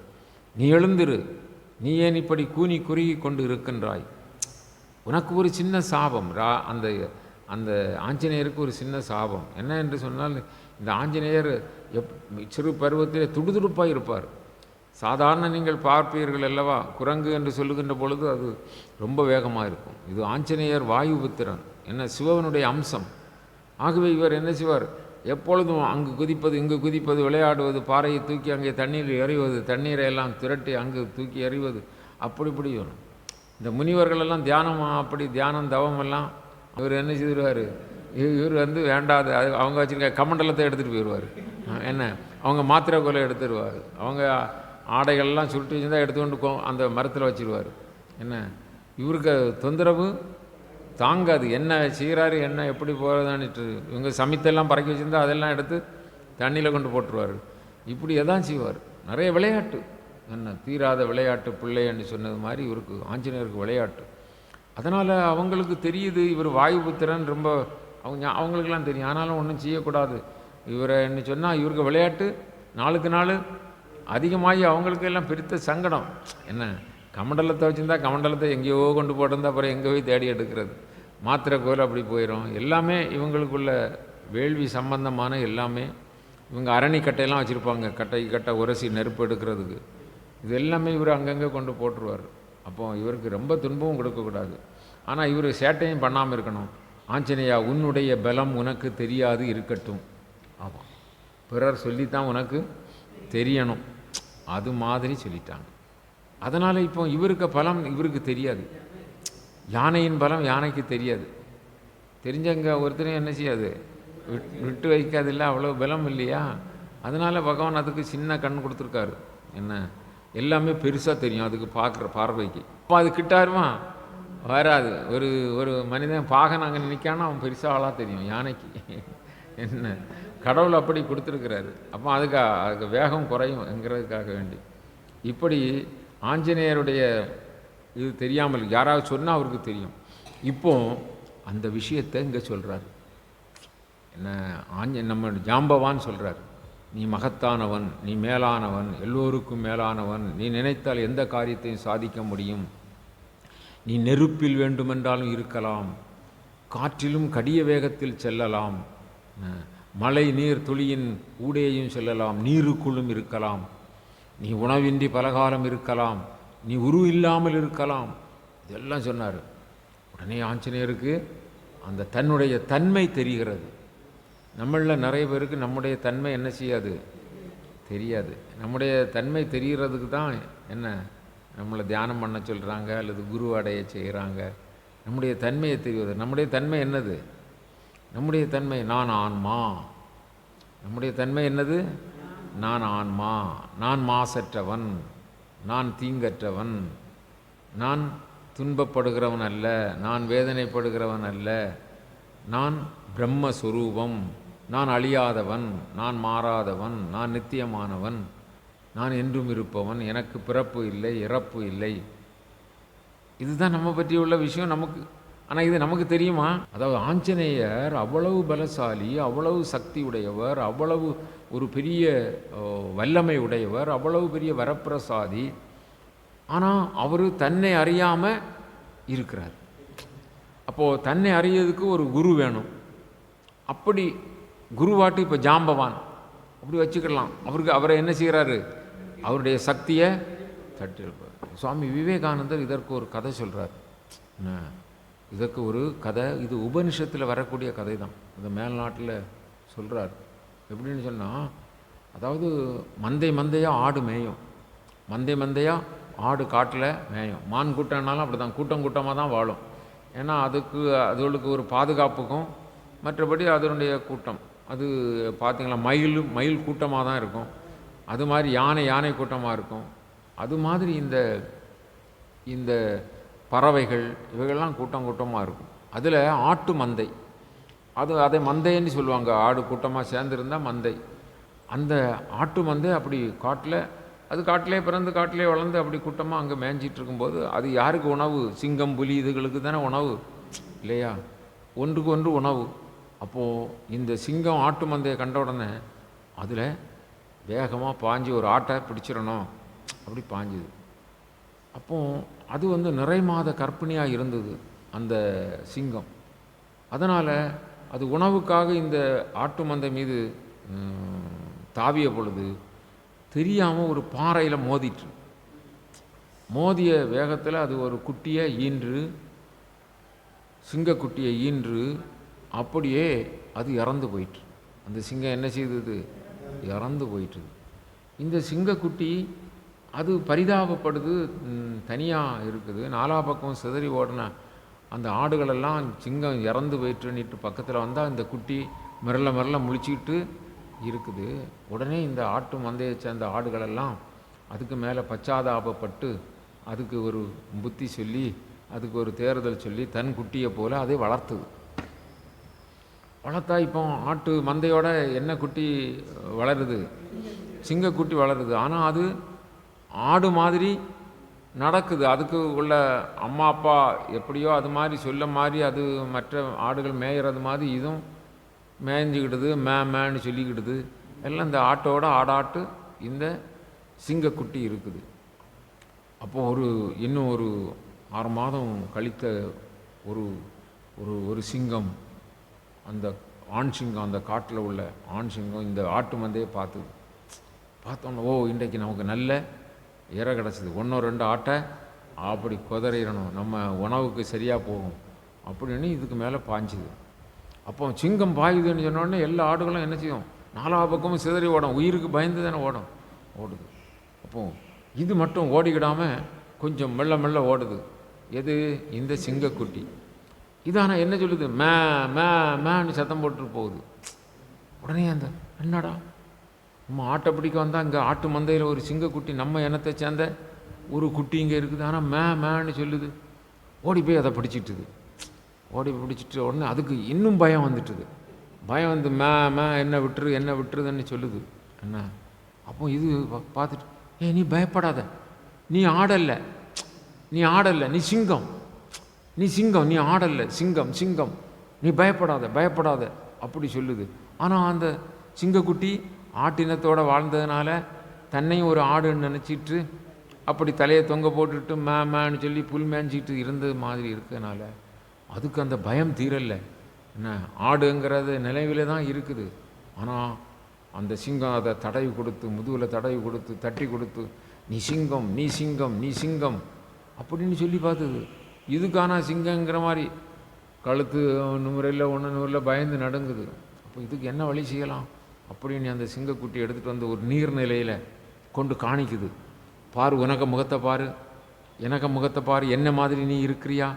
நீ எழுந்திரு. நீ ஏன் இப்படி கூனி குறுகி கொண்டு இருக்கின்றாய்? உனக்கு ஒரு சின்ன சாபம். அந்த ஆஞ்சநேயருக்கு ஒரு சின்ன சாபம் என்ன என்று சொன்னால், இந்த ஆஞ்சநேயர் சிறு பருவத்திலே துடுதுடுப்பாக இருப்பார். சாதாரண நீங்கள் பார்ப்பீர்கள் அல்லவா, குரங்கு என்று சொல்லுகின்ற பொழுது அது ரொம்ப வேகமாக இருக்கும். இது ஆஞ்சநேயர் வாயு புத்திரன், என்ன சிவனுடைய அம்சம். ஆகவே இவர் என்ன செய்வார்? எப்பொழுதும் அங்கு குதிப்பது இங்கு குதிப்பது, விளையாடுவது, பாறையை தூக்கி அங்கே தண்ணீரில் எறிவது, தண்ணீரை எல்லாம் திரட்டி அங்கு தூக்கி எறிவது, இப்படி வரும். இந்த முனிவர்களெல்லாம் அப்படி தியானம் தவமெல்லாம் இவர் என்ன செய்திருவார்? இவர் வேண்டாது அவங்க வச்சுருக்க கமண்டலத்தை எடுத்துகிட்டு போயிடுவார். என்ன, அவங்க மாத்திரை கொலை எடுத்துடுவார். அவங்க ஆடைகள்லாம் சுருட்டி வச்சுருந்தால் எடுத்துக்கொண்டு அந்த மரத்தில் வச்சுருவார். என்ன, இவருக்கு தொந்தரவு தாங்காது. என்ன செய்கிறாரு, என்ன எப்படி போகிறதான்ட்டு இவங்க சமைத்தெல்லாம் பறக்கி வச்சுருந்தா அதெல்லாம் எடுத்து தண்ணியில் கொண்டு போட்டுருவார். இப்படி எதான் செய்வார். நிறைய விளையாட்டு, என்ன தீராத விளையாட்டு பிள்ளை என்று சொன்னது மாதிரி இவருக்கு ஆஞ்சநேயருக்கு விளையாட்டு. அதனால் அவங்களுக்கு தெரியுது இவர் வாயுபுத்திரன், ரொம்ப அவங்களுக்கெல்லாம் தெரியும். ஆனாலும் ஒன்றும் செய்யக்கூடாது இவரை என்ன சொன்னால் இவருக்கு விளையாட்டு நாளுக்கு நாள் அதிகமாகி அவங்களுக்கு எல்லாம் பெருத்த சங்கடம். என்ன, கமண்டலத்தை வச்சுருந்தா கமண்டலத்தை எங்கேயோ கொண்டு போட்டிருந்தா அப்புறம் எங்கே போய் தேடி எடுக்கிறது, மாத்திரை கோல் அப்படி போயிடும். எல்லாமே இவங்களுக்குள்ள வேள்வி சம்பந்தமான எல்லாமே. இவங்க அரணிக்கட்டையெல்லாம் வச்சுருப்பாங்க, கட்டை உரசி நெருப்பு எடுக்கிறதுக்கு. இது எல்லாமே இவர் அங்கங்கே கொண்டு போட்டுருவார். அப்போது இவருக்கு ரொம்ப துன்பமும் கொடுக்கக்கூடாது. ஆனால் இவர் சேட்டையும் பண்ணாமல் இருக்கணும். ஆஞ்சநேயா, உன்னுடைய பலம் உனக்கு தெரியாது இருக்கட்டும். ஆமாம், பிறர் சொல்லித்தான் உனக்கு தெரியணும், அது மாதிரி சொல்லிட்டாங்க. அதனால் இப்போ இவருக்கு பலம் இவருக்கு தெரியாது. யானையின் பலம் யானைக்கு தெரியாது. தெரிஞ்சங்க ஒருத்தரையும் என்ன செய்யாது, விட்டு வைக்காதில்ல, அவ்வளோ பலம் இல்லையா. அதனால் பகவான் அதுக்கு சின்ன கண் கொடுத்துருக்காரு. என்ன, எல்லாமே பெருசாக தெரியும் அதுக்கு பார்க்குற பார்வைக்கு. அப்போ அது கிட்டாருமா வராது. ஒரு மனிதன் பாகன் அங்கே நிற்கானா அவன் பெருசாக ஆளாக தெரியும் யானைக்கு. என்ன, கடவுள் அப்படி கொடுத்துருக்கிறாரு. அப்போ அதுக்கு வேகம் குறையும் என்கிறதுக்காக வேண்டி. இப்படி ஆஞ்சநேயருடைய இது தெரியாமல் யாராவது சொன்னால் அவருக்கு தெரியும். இப்போ அந்த விஷயத்தை இங்கே சொல்கிறார். என்ன, நம்ம ஜாம்பவான் சொல்கிறார், நீ மகத்தானவன், நீ மேலானவன், எல்லோருக்கும் மேலானவன், நீ நினைத்தால் எந்த காரியத்தையும் சாதிக்க முடியும். நீ நெருப்பில் வேண்டுமென்றாலும் இருக்கலாம், காற்றிலும் கடிய வேகத்தில் செல்லலாம், மழை நீர் துளியின் ஊடேயும் செல்லலாம், நீருக்குள்ளும் இருக்கலாம், நீ உணவின்றி பலகாலம் இருக்கலாம், நீ இல்லாமல் இருக்கலாம். இதெல்லாம் சொன்னார். உடனே ஆஞ்சநேயருக்கு அந்த தன்னுடைய தன்மை தெரிகிறது. நம்மளில் நிறைய பேருக்கு நம்முடைய தன்மை என்ன செய்யாது, தெரியாது. நம்முடைய தன்மை தெரிகிறதுக்கு தான் என்ன நம்மளை தியானம் பண்ண சொல்கிறாங்க அல்லது குரு அடைய செய்கிறாங்க. நம்முடைய தன்மையை தெரிவது. நம்முடைய தன்மை என்னது? நம்முடைய தன்மை நான் ஆன்மா. நம்முடைய தன்மை என்னது? நான் ஆன்மா, நான் மாசற்றவன், நான் தீங்கற்றவன், நான் துன்பப்படுகிறவன் அல்ல, நான் வேதனைப்படுகிறவன் அல்ல, நான் பிரம்மஸ்வரூபம், நான் அழியாதவன், நான் மாறாதவன், நான் நித்தியமானவன், நான் என்றும் இருப்பவன், எனக்கு பிறப்பு இல்லை இறப்பு இல்லை. இதுதான் நம்ம பற்றி உள்ள விஷயம் நமக்கு. ஆனால் இது நமக்கு தெரியுமா? அதாவது ஆஞ்சநேயர் அவ்வளவு பலசாலி, அவ்வளவு சக்தி உடையவர், அவ்வளவு ஒரு பெரிய வல்லமை உடையவர், அவ்வளவு பெரிய வரப்பிரசாதி. ஆனால் அவர் தன்னை அறியாமல் இருக்கிறார். அப்போது தன்னை அறியறதுக்கு ஒரு குரு வேணும். அப்படி குருவாட்டு இப்போ ஜாம்பவான் அப்படி வச்சுக்கலாம். அவரை என்ன செய்கிறாரு? அவருடைய சக்தியை தட்டியிருப்பார். சுவாமி விவேகானந்தர் இதற்கு ஒரு கதை சொல்கிறார். இதற்கு ஒரு கதை, இது உபனிஷத்தில் வரக்கூடிய கதை தான். இந்த மேல்நாட்டில் சொல்கிறார். எப்படின்னு சொன்னால், அதாவது மந்தையாக ஆடு மேயும், மந்தையாக ஆடு காட்டில் மேயும். மான் கூட்டம்னாலும் அப்படி தான், கூட்டமாக தான் வாழும். ஏன்னா அதுகளுக்கு ஒரு பாதுகாப்புக்கும், மற்றபடி அதனுடைய கூட்டம் அது பார்த்திங்களா, மயில் கூட்டமாக தான் இருக்கும். அது மாதிரி யானை கூட்டமாக இருக்கும். அது மாதிரி இந்த பறவைகள் இவைகள்லாம் கூட்டமாக இருக்கும். அதில் ஆட்டு மந்தை, அதை மந்தைன்னு சொல்லுவாங்க. ஆடு கூட்டமாக சேர்ந்துருந்தால் மந்தை. அந்த ஆட்டு மந்தை அப்படி காட்டிலே பிறந்து காட்டிலே வளர்ந்து அப்படி கூட்டமாக அங்கே மேய்ஞ்சிட்டு இருக்கும்போது, அது யாருக்கு உணவு? சிங்கம் புலி இதுகளுக்கு தானே உணவு இல்லையா? ஒன்றுக்கு ஒன்று உணவு. அப்போது இந்த சிங்கம் ஆட்டு மந்தையை கண்ட உடனே அதில் வேகமாக பாஞ்சு ஒரு ஆட்டை பிடிச்சிடணும் அப்படி பாஞ்சுது. அப்போது அது நிறை மாத கர்ப்பிணியாக இருந்தது அந்த சிங்கம். அதனால் அது உணவுக்காக இந்த ஆட்டு மந்தை மீது தாவிய பொழுது தெரியாமல் ஒரு பாறையில் மோதிட்டு, மோதிய வேகத்தில் அது ஒரு குட்டியை சிங்கக்குட்டியை ஈன்று அப்படியே அது இறந்து போயிட்டு. அந்த சிங்கம் என்ன செய்தது? இறந்து போயிட்டு. இந்த சிங்கக்குட்டி அது பரிதாபப்படுது, தனியாக இருக்குது. நாலா பக்கம் சிதறி ஓடின அந்த ஆடுகளெல்லாம் சிங்கம் இறந்து போயிட்டுன்னுட்டு பக்கத்தில் வந்தால் இந்த குட்டி மிரள முழிச்சிக்கிட்டு இருக்குது. உடனே இந்த ஆட்டு மந்தையை சேர்ந்த ஆடுகளெல்லாம் அதுக்கு மேலே பச்சாதாபப்பட்டு அதுக்கு ஒரு புத்தி சொல்லி, அதுக்கு ஒரு தேர்தல் சொல்லி தன் குட்டியை போல் அதை வளர்த்துது. வளர்த்தா இப்போ ஆட்டு மந்தையோட என்ன குட்டி வளருது? சிங்கக்குட்டி வளருது. ஆனால் அது ஆடு மாதிரி நடக்குது. அதுக்கு உள்ள அம்மா அப்பா எப்படியோ அது மாதிரி சொல்ல மாதிரி அது மற்ற ஆடுகள் மேயிறது மாதிரி இதுவும் மேய்ஞ்சிக்கிடுது, மேன்னு சொல்லிக்கிடுது. எல்லாம் இந்த ஆட்டோட ஆடாட்டு இந்த சிங்கக்குட்டி இருக்குது. அப்போது இன்னும் ஒரு 6 மாதம் கழித்த ஒரு சிங்கம், அந்த ஆண் சிங்கம், அந்த காட்டில் உள்ள ஆண் சிங்கம் இந்த ஆட்டு மந்தையை பார்த்தோன்னே, ஓ இன்றைக்கு நமக்கு நல்ல இறை கிடச்சிது, 1-2 ஆட்டை அப்படி குதறிடணும், நம்ம உணவுக்கு சரியாக போகும் அப்படின்னு இதுக்கு மேலே பாஞ்சுது. அப்போ சிங்கம் பாயுதுன்னு சொன்னோடனே எல்லா ஆடுகளும் என்ன செய்யும்? 4 பக்கமும் சிதறி ஓடும், உயிருக்கு பயந்து தானே ஓடுது. அப்போது இது மட்டும் ஓடிக்கிடாமல் கொஞ்சம் மெல்ல ஓடுது. எது? இந்த சிங்கக்குட்டி. இதான என்ன சொல்லுது? மேன்னு சத்தம் போட்டு போகுது. உடனே அந்த என்னடா நம்ம ஆட்டை பிடிக்க வந்தால் இங்கே ஆட்டு மந்தையில் ஒரு சிங்கக்குட்டி நம்ம இனத்தை சேர்ந்த ஒரு குட்டி இங்கே இருக்குது, ஆனால் மேன்னு சொல்லுது. ஓடி போய் அதை பிடிச்சிட்டுது. பிடிச்சிட்டு உடனே அதுக்கு இன்னும் பயம் வந்துட்டுது. பயம் வந்து என்ன விட்டுருதுன்னு சொல்லுது. என்ன அப்போ இது பார்த்துட்டு, நீ பயப்படாத, நீ ஆடல்ல, நீ சிங்கம், நீ ஆடல்ல, சிங்கம், நீ பயப்படாத அப்படி சொல்லுது. ஆனால் அந்த சிங்கக்குட்டி ஆட்டினத்தோடு வாழ்ந்ததுனால தன்னையும் ஒரு ஆடுன்னு நினச்சிட்டு அப்படி தலையை தொங்க போட்டுட்டு மேன்னு சொல்லி புல் மேய்ஞ்சிக்கிட்டு இருந்தது மாதிரி இருக்கிறதுனால அதுக்கு அந்த பயம் தீரலை. என்ன ஆடுங்கிறது நினைவில் தான் இருக்குது. ஆனால் அந்த சிங்கம் அதை தடவி கொடுத்து, முதுகில் தடவி கொடுத்து, தட்டி கொடுத்து, நீ சிங்கம் அப்படின்னு சொல்லி பார்த்தது. இதுக்கான சிங்கங்கிற மாதிரி கழுத்து ஒன்று பயந்து நடுங்குது. அப்போ இதுக்கு என்ன வழி செய்யலாம் அப்படின்னு அந்த சிங்கக்குட்டி எடுத்துகிட்டு வந்து ஒரு நீர்நிலையில் கொண்டு காணிக்குது. பாரு, உனக்கு முகத்தை பாரு, எனக்கு முகத்தை பாரு, என்ன மாதிரி நீ இருக்கிறியா?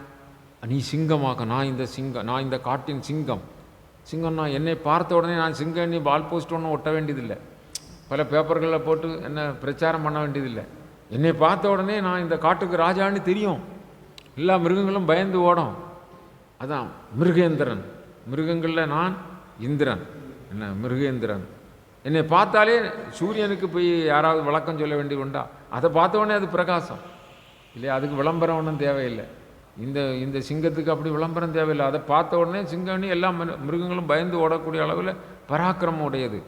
நீ சிங்கமாக, நான் இந்த காட்டின் சிங்கம்னா என்னை பார்த்த உடனே நான் சிங்கம் நீ வால் போஸ்ட் ஒன்றும் ஒட்ட வேண்டியதில்லை, பல பேப்பர்களில் போட்டு என்ன பிரச்சாரம் பண்ண வேண்டியதில்லை. என்னை பார்த்த உடனே நான் இந்த காட்டுக்கு ராஜான்னு தெரியும், எல்லா மிருகங்களும் பயந்து ஓடும். அதான் மிருகேந்திரன், மிருகங்களில் நான் இந்திரன், என்ன மிருகேந்திரன். என்னை பார்த்தாலே சூரியனுக்கு போய் யாராவது விளக்கம் சொல்ல வேண்டியது உண்டா? அதை பார்த்த உடனே அது பிரகாசம் இல்லையா? அதுக்கு விளம்பரம் ஒன்றும் தேவையில்லை. இந்த சிங்கத்துக்கு அப்படி விளம்பரம் தேவையில்லை. அதை பார்த்த உடனே சிங்கம்னு எல்லா மிருகங்களும் பயந்து ஓடக்கூடிய அளவில் பராக்கிரமம் உடையது.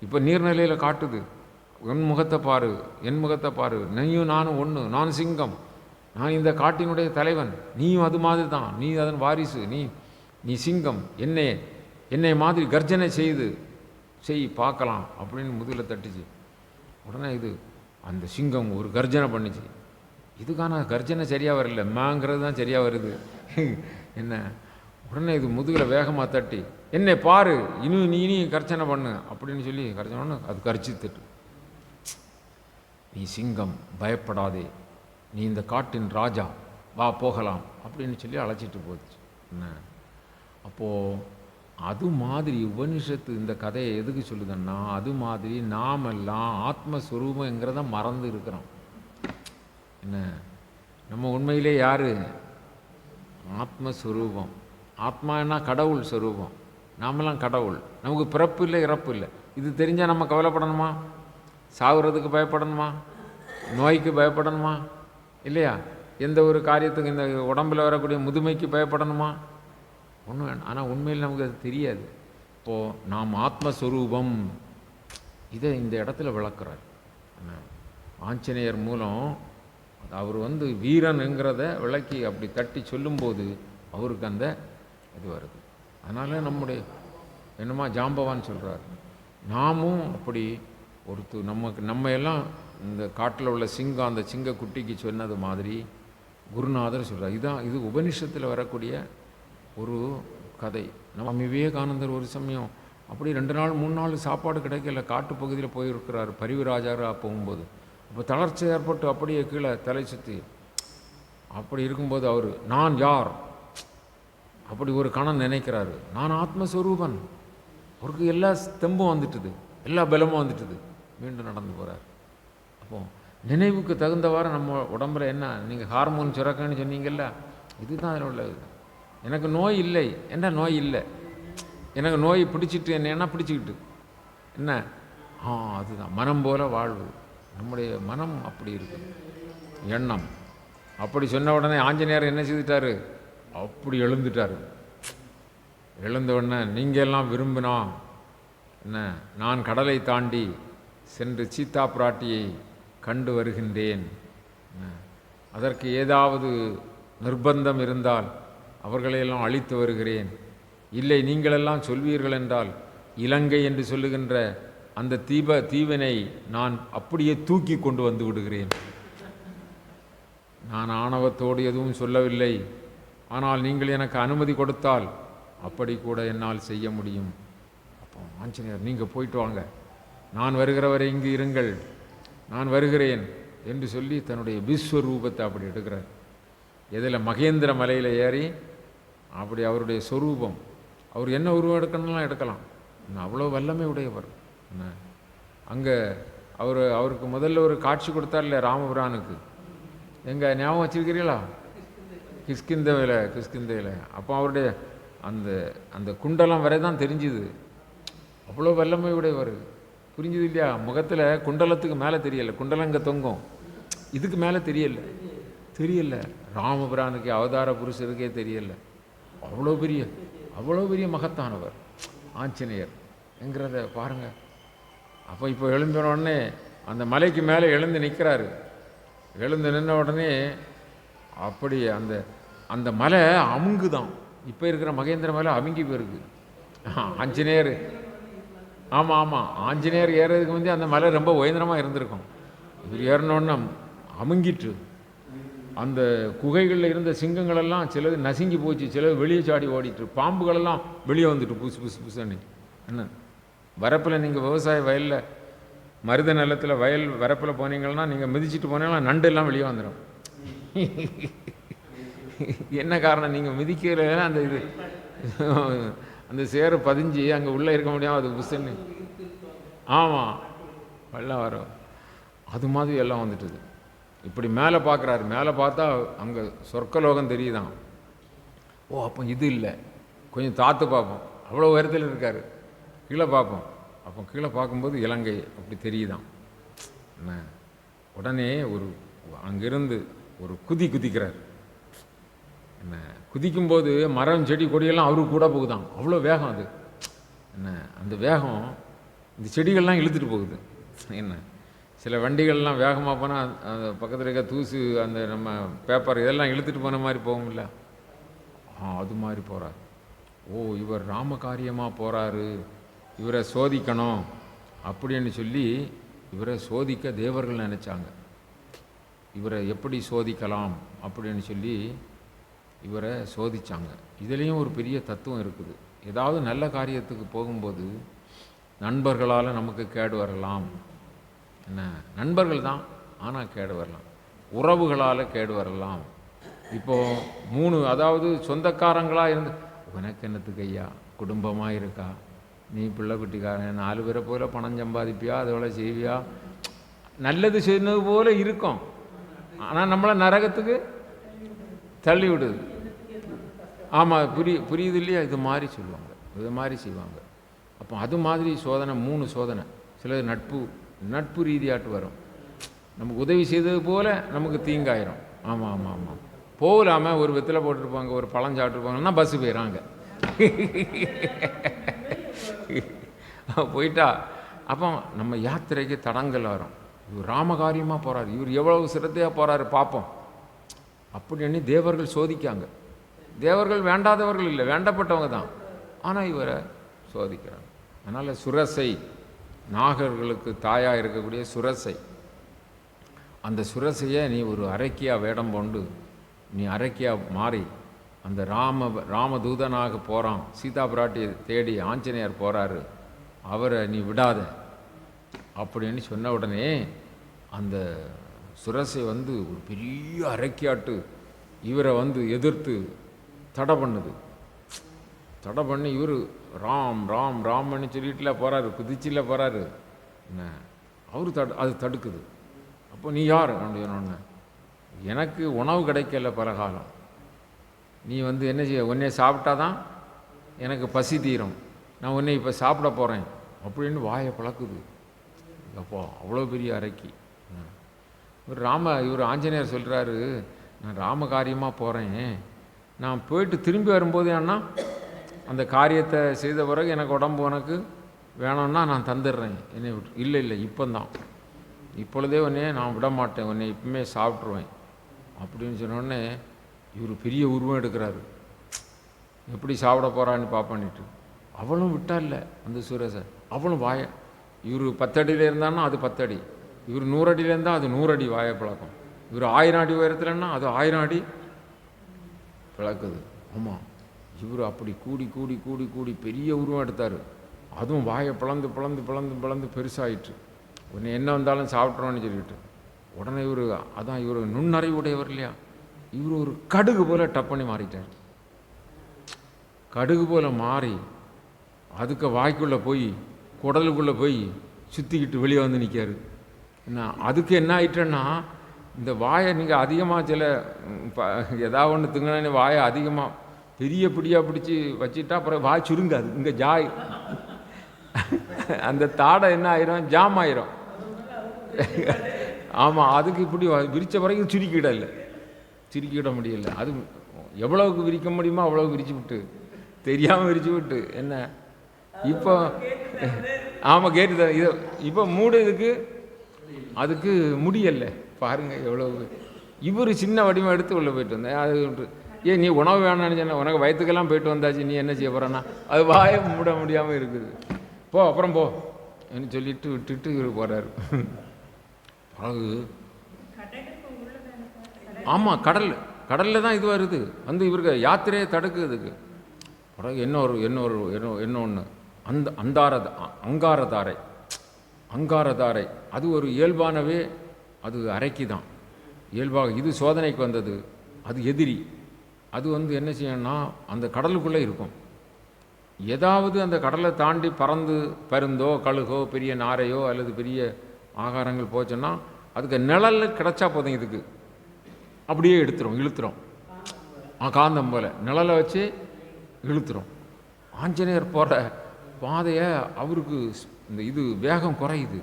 இப்போ நீர்நிலையில் காட்டுது, என் முகத்தை பாரு, என் முகத்தை பாரு, நீயும் நானும் ஒன்று, நான் சிங்கம், நான் இந்த காட்டினுடைய தலைவன், நீயும் அது மாதிரி தான், நீ அதன் வாரிசு, நீ சிங்கம், என்னை மாதிரி கர்ஜனை செய் பார்க்கலாம் அப்படின்னு முதுகில் தட்டுச்சு. உடனே இது அந்த சிங்கம் ஒரு கர்ஜனை பண்ணிச்சு. இதுக்கான கர்ஜனை சரியாக வரல, மேங்கிறது தான் சரியாக வருது என்ன. உடனே இது முதுகில் வேகமாக தட்டி என்னை பாரு, நீ கர்ச்சனை பண்ணு அப்படின்னு சொல்லி கர்ச்சனை பண்ணு. அது கரிச்சு தட்டு, நீ சிங்கம், பயப்படாதே, நீ இந்த காட்டின் ராஜா, வா போகலாம் அப்படின்னு சொல்லி அழைச்சிட்டு போச்சு என்ன. அப்போது அது மாதிரி உபனிஷத்து இந்த கதையை எதுக்கு சொல்லுதுன்னா, அது மாதிரி நாமெல்லாம் ஆத்மஸ்வரூபங்கிறத மறந்து இருக்கிறோம் என்ன. நம்ம உண்மையிலே யார்? ஆத்மஸ்வரூபம். ஆத்மானா கடவுள் ஸ்வரூபம், நாமெல்லாம் கடவுள். நமக்கு பிறப்பு இல்லை, இறப்பு இல்லை. இது தெரிஞ்சால் நம்ம கவலைப்படணுமா? சாகுறதுக்கு பயப்படணுமா? நோய்க்கு பயப்படணுமா? இல்லையா? எந்த ஒரு காரியத்துக்கு இந்த உடம்பில் வரக்கூடிய முதுமைக்கு பயப்படணுமா? ஒன்றும் வேணும். ஆனால் உண்மையில் நமக்கு அது தெரியாது. இப்போது நாம் ஆத்மஸ்வரூபம், இதை இந்த இடத்துல விளக்குறார் ஆஞ்சநேயர் மூலம். அவர் வீரனுங்கிறத விளக்கி அப்படி தட்டி சொல்லும்போது அவருக்கு அந்த இது வருது. அதனால் நம்முடைய என்னமா ஜாம்பவான் சொல்கிறார், நாமும் அப்படி நம்ம எல்லாம் இந்த காட்டில் உள்ள சிங்கம் அந்த சிங்க குட்டிக்கு சொன்னது மாதிரி குருநாதர் சொல்கிறார். இது உபனிஷத்தில் வரக்கூடிய ஒரு கதை. நம்ம விவேகானந்தர் ஒரு சமயம் அப்படி 2 நாள் 3 நாள் சாப்பாடு கிடைக்கல, காட்டுப்பகுதியில் போயிருக்கிறார் பரிவிராஜராக போகும்போது. அப்போ தளர்ச்சி ஏற்பட்டு அப்படியே கீழே தலை சுற்றி அப்படி இருக்கும்போது அவர் நான் யார் அப்படி ஒரு கணம் நினைக்கிறாரு. நான் ஆத்மஸ்வரூபன். அவருக்கு எல்லா தெம்பும் வந்துட்டுது, எல்லா பலமும் வந்துட்டுது. மீண்டும் நடந்து போகிறார். அப்போது நினைவுக்கு தகுந்தவாறு நம்ம உடம்புல என்ன, நீங்கள் ஹார்மோன் சுரக்கன்னு சொன்னீங்கல்ல, இதுதான் அதில் உள்ளது. எனக்கு நோய் இல்லை என்ன, நோய் இல்லை. எனக்கு நோய் பிடிச்சிட்டு என்ன பிடிச்சிக்கிட்டு என்ன, அதுதான் மனம் போல வாழ்வு. நம்முடைய மனம் அப்படி இருக்குது, எண்ணம். அப்படி சொன்ன உடனே ஆஞ்சநேயர் என்ன செய்துட்டாரு, அப்படி எழுந்துட்டார். எழுந்த உடனே நீங்கள் எல்லாம் விரும்பினா என்ன, நான் கடலை தாண்டி சென்று சீதா பிராட்டியை கண்டு வருகின்றேன். அதற்கு ஏதாவது நிர்பந்தம் இருந்தால் அவர்களையெல்லாம் அழித்து வருகிறேன். இல்லை நீங்களெல்லாம் சொல்வீர்கள் என்றால் இலங்கை என்று சொல்லுகின்ற அந்த தீவினை நான் அப்படியே தூக்கி கொண்டு வந்து விடுகிறேன். நான் ஆணவத்தோடு எதுவும் சொல்லவில்லை, ஆனால் நீங்கள் எனக்கு அனுமதி கொடுத்தால் அப்படி கூட என்னால் செய்ய முடியும். அப்போ ஆஞ்சநேயர் நீங்கள் போயிட்டு வாங்க, நான் வருகிற வரை இங்கு இருங்கள், நான் வருகிறேன் என்று சொல்லி தன்னுடைய விஸ்வரூபத்தை அப்படி எடுக்கிறார். இதில் மகேந்திர மலையில் ஏறி அப்படி அவருடைய சொரூபம், அவர் என்ன உருவம் எடுக்கணும்லாம் எடுக்கலாம், அவ்வளோ வல்லமை உடையவர். அங்கே அவருக்கு முதல்ல ஒரு காட்சி கொடுத்தார் இல்லையா ராமபிரானுக்கு, எங்கள் ஞாபகம் வச்சுருக்கிறீங்களா? கிஷ்கிந்தையில். அப்போ அவருடைய அந்த குண்டலம் வரை தான் தெரிஞ்சுது, அவ்வளோ வல்லமை உடையவர். புரிஞ்சுது இல்லையா? முகத்தில் குண்டலத்துக்கு மேலே தெரியலை, குண்டலங்க தொங்கும், இதுக்கு மேலே தெரியல. ராமபிரானுக்கு அவதார புருஷருக்கே தெரியல. அவ்வளோ பெரிய மகத்தானவர் ஆஞ்சநேயர் என்கிறத பாருங்கள். அப்போ இப்போ எழும்பின உடனே அந்த மலைக்கு மேலே எழுந்து நிற்கிறாரு. எழுந்து நின்ன உடனே அப்படி அந்த மலை அமுங்குதான். இப்போ இருக்கிற மகேந்திர மலை அமுங்கி போயிருக்கு. ஆஞ்சநேயர் ஆமாம் ஆஞ்சநேயர் ஏறதுக்கு வந்து அந்த மலை ரொம்ப உயர்ந்தரமாக இருந்திருக்கும். இவர் ஏறினோடனே அமுங்கிட்டு அந்த குகைகளில் இருந்த சிங்கங்களெல்லாம் சிலது நசுங்கி போச்சு, சிலது வெளியே சாடி ஓடிட்டு, பாம்புகளெல்லாம் வெளியே வந்துட்டு புதுசு என்ன. வரப்பில் நீங்கள் விவசாய வயலில் மருத நிலத்தில் வயல் வரப்பில் போனீங்கன்னா நீங்கள் மிதிச்சிட்டு போனீங்கன்னா நண்டு எல்லாம் வெளியே வந்துடும். என்ன காரணம்? நீங்கள் மிதிக்கிற அந்த இது அந்த சேரை பதிஞ்சு அங்கே உள்ளே இருக்க முடியாமல் அது புசுன்னு. ஆமாம், வெள்ளம் வரும். அது மாதிரி எல்லாம் வந்துட்டுது. இப்படி மேலே பார்க்குறாரு, மேலே பார்த்தா அங்கே சொர்க்கலோகம் தெரியுதான். ஓ, அப்போ இது இல்லை, கொஞ்சம் தாத்து பார்ப்போம், அவ்வளோ உயரத்தில் இருக்கார். கீழே பார்ப்போம், அப்போ கீழே பார்க்கும்போது இலங்கை அப்படி தெரியுதான். என்ன உடனே ஒரு அங்கிருந்து ஒரு குதிக்கிறார். என்ன குதிக்கும்போது மரம் செடி கொடியெல்லாம் அவருக்கு கூட போகுதான். அவ்வளோ வேகம் அது. என்ன அந்த வேகம் இந்த செடிகள்லாம் இழுத்துட்டு போகுது. என்ன சில வண்டிகள்லாம் வேகமாக போனால் அந்த பக்கத்தில் இருக்க தூசு, அந்த நம்ம பேப்பர் இதெல்லாம் இழுத்துட்டு போன மாதிரி போகும்ல, அது மாதிரி போகிறார். ஓ, இவர் ராமகாரியமாக போகிறாரு, இவரை சோதிக்கணும் அப்படின்னு சொல்லி இவரை சோதிக்க தேவர்கள் நினச்சாங்க. இவரை எப்படி சோதிக்கலாம் அப்படின்னு சொல்லி இவரை சோதித்தாங்க. இதுலேயும் ஒரு பெரிய தத்துவம் இருக்குது. ஏதாவது நல்ல காரியத்துக்கு போகும்போது நண்பர்களால் நமக்கு கேடு வரலாம். என்ன நண்பர்கள் தான், ஆனால் கேடு வரலாம். உறவுகளால் கேடு வரலாம். இப்போது 3, அதாவது சொந்தக்காரங்களாக இருந்து உனக்கு என்னத்துக்கு ஐயா, குடும்பமாக இருக்கா, நீ பிள்ளை குட்டிக்காரன், 4 பேரை போல பணம் சம்பாதிப்பியா, அதோட செய்வியா, நல்லது செய்யறது போல இருக்கும். ஆனால் நம்மளை நரகத்துக்கு தள்ளி விடுது. ஆமாம், புரியுது இல்லையா? இது மாதிரி சொல்லுவாங்க, இது மாதிரி செய்வாங்க. அப்போ அது மாதிரி சோதனை, 3 சோதனை. சிலது நட்பு ரீதியாட்டு வரும். நமக்கு உதவி செய்தது போல் நமக்கு தீங்காயிரும். ஆமாம் ஆமாம் ஆமாம். போகலாமல் ஒரு வெத்தில போட்டுருப்பாங்க, ஒரு பழம் சாப்பிட்ருப்பாங்கன்னா பஸ்ஸு போயிடறாங்க. போயிட்டா அப்போ நம்ம யாத்திரைக்கு தடங்கள் வரும். இவர் ராமகாரியமாக போகிறார், இவர் எவ்வளவு சிரத்தையாக போகிறாரு பார்ப்போம் அப்படின்னு தேவர்கள் சோதிக்காங்க. தேவர்கள் வேண்டாதவர்கள் இல்லை, வேண்டப்பட்டவங்க தான். ஆனால் இவரை சோதிக்கிறாங்க. அதனால் சுரசை, நாகர்களுக்கு தாயாக இருக்கக்கூடிய சுரசை, அந்த சுரசையை நீ ஒரு அரக்கியாக வேடம் கொண்டு நீ அரக்கியாக மாறி அந்த ராமதூதனாக போகிறான், சீதா பிராட்டியை தேடி ஆஞ்சநேயர் போகிறாரு, அவரை நீ விடாத அப்படின்னு சொன்ன உடனே அந்த சுரசை வந்து ஒரு பெரிய அரக்கியாட்டு இவரை வந்து எதிர்த்து தடை பண்ணுது. தடை பண்ணி இவர் ராம் ராம் ராம்னு சொல்லிட்டுல போகிறாரு, குதிச்சில் போகிறாரு. என்ன அவர் அது தடுக்குது. அப்போ நீ யார் அப்படின்னு, எனக்கு உணவு கிடைக்கல பல காலம், நீ வந்து என்ன செய்ய, உன்னை சாப்பிட்டா தான் எனக்கு பசி தீரும், நான் உன்னை இப்போ சாப்பிட போகிறேன் அப்படின்னு வாயை பழக்குது. அப்போ அவ்வளோ பெரிய அரக்கி. இவர் ஆஞ்சநேயர் சொல்கிறாரு, நான் ராமகாரியமாக போகிறேன், நான் போயிட்டு திரும்பி வரும்போது ஏன்னா அந்த காரியத்தை செய்த பிறகு எனக்கு உடம்பு உனக்கு வேணும்னா நான் தந்துடுறேன், என்னை விட்டு. இல்லை இப்போந்தான், இப்பொழுதே உடனே நான் விட மாட்டேன், உன்னை இப்பவுமே சாப்பிட்ருவேன் அப்படின்னு சொன்னோடனே இவர் பெரிய உருவம் எடுக்கிறாரு. எப்படி சாப்பிட போகிறான்னு பார்ப்பான்ட்டு அவளும் விட்டா இல்லை அந்த சுரேசை. அவளும் வாய, இவர் 10 அடியில் இருந்தான்னா அது 10 அடி, இவர் 100 அடியில் இருந்தால் அது 100 அடி வாயை பழக்கம், இவர் 1000 அடி உயரத்துலன்னா அது 1000 அடி பழக்குது. ஆமாம், இவர் அப்படி கூடி கூடி கூடி கூடி பெரிய உருவம் எடுத்தார். அதுவும் வாயை பிளந்து பிளந்து பிளந்து பிளந்து பெருசாகிட்டு, உன்னை என்ன வந்தாலும் சாப்பிட்றோன்னு சொல்லிட்டு உடனே இவர், அதான் இவர் நுண்ணறிவுடையவர் இல்லையா, இவர் ஒரு கடுகு போல் டப் பண்ணி மாறிட்டார். கடுகு போல் மாறி அதுக்கு வாய்க்குள்ளே போய் குடலுக்குள்ளே போய் சுற்றிக்கிட்டு வெளியே வந்து நிற்காரு. என்ன அதுக்கு என்ன ஆயிட்டேன்னா, இந்த வாயை நீங்கள் அதிகமாக சில ஏதாவது ஒன்று திங்கினே வாயை அதிகமாக பெரிய பிடியாக பிடிச்சி வச்சுட்டா அப்புறம் வாய் சுருங்காது, இங்கே ஜாய் அந்த தாடை என்ன ஆயிரும், ஜாம் ஆயிரும். ஆமாம், அதுக்கு இப்படி விரித்த பிறகு சுருக்கிட இல்லை, சுருக்கிவிட முடியல. அது எவ்வளவுக்கு விரிக்க முடியுமோ அவ்வளவு விரிச்சு விட்டு, தெரியாமல் விரிச்சு விட்டு என்ன இப்போ. ஆமாம், கேட்டுதான். இதை இப்போ மூடுறதுக்கு அதுக்கு முடியலை. பாருங்கள் எவ்வளவு. இவர் சின்ன வடிவம் எடுத்து உள்ளே போயிட்டு வந்தேன். அது ஏன் நீ உணவு வேணான்னு சொன்ன, உனக்கு வயிற்றுக்கெல்லாம் போயிட்டு வந்தாச்சு, நீ என்ன செய்ய போகிறேன்னா அது வாயை மூட முடியாமல் இருக்குது. போ அப்புறம் போ என்று சொல்லிட்டு விட்டுட்டு இவர் போகிறாரு. பிறகு ஆமாம், கடலில் தான் இது வருது வந்து இவருக்கு யாத்திரையை தடுக்குதுக்கு. பிறகு இன்னொன்று அந்த அங்காரதாரை அது ஒரு இயல்பானவே, அது அரைக்கி தான் இயல்பாக. இது சோதனைக்கு வந்தது, அது எதிரி. அது வந்து என்ன செய்யணும்னா அந்த கடலுக்குள்ளே இருக்கும். ஏதாவது அந்த கடலை தாண்டி பறந்து பருந்தோ கழுகோ பெரிய நாரையோ அல்லது பெரிய ஆகாரங்கள் போச்சுன்னா அதுக்கு நிழல் கிடச்சா போதும், இதுக்கு அப்படியே இழுத்துரும். காந்தம் போல் நிழலை வச்சு இழுத்துரும். ஆஞ்சநேயர் போகிற பாதையை அவருக்கு இந்த இது வேகம் குறையுது,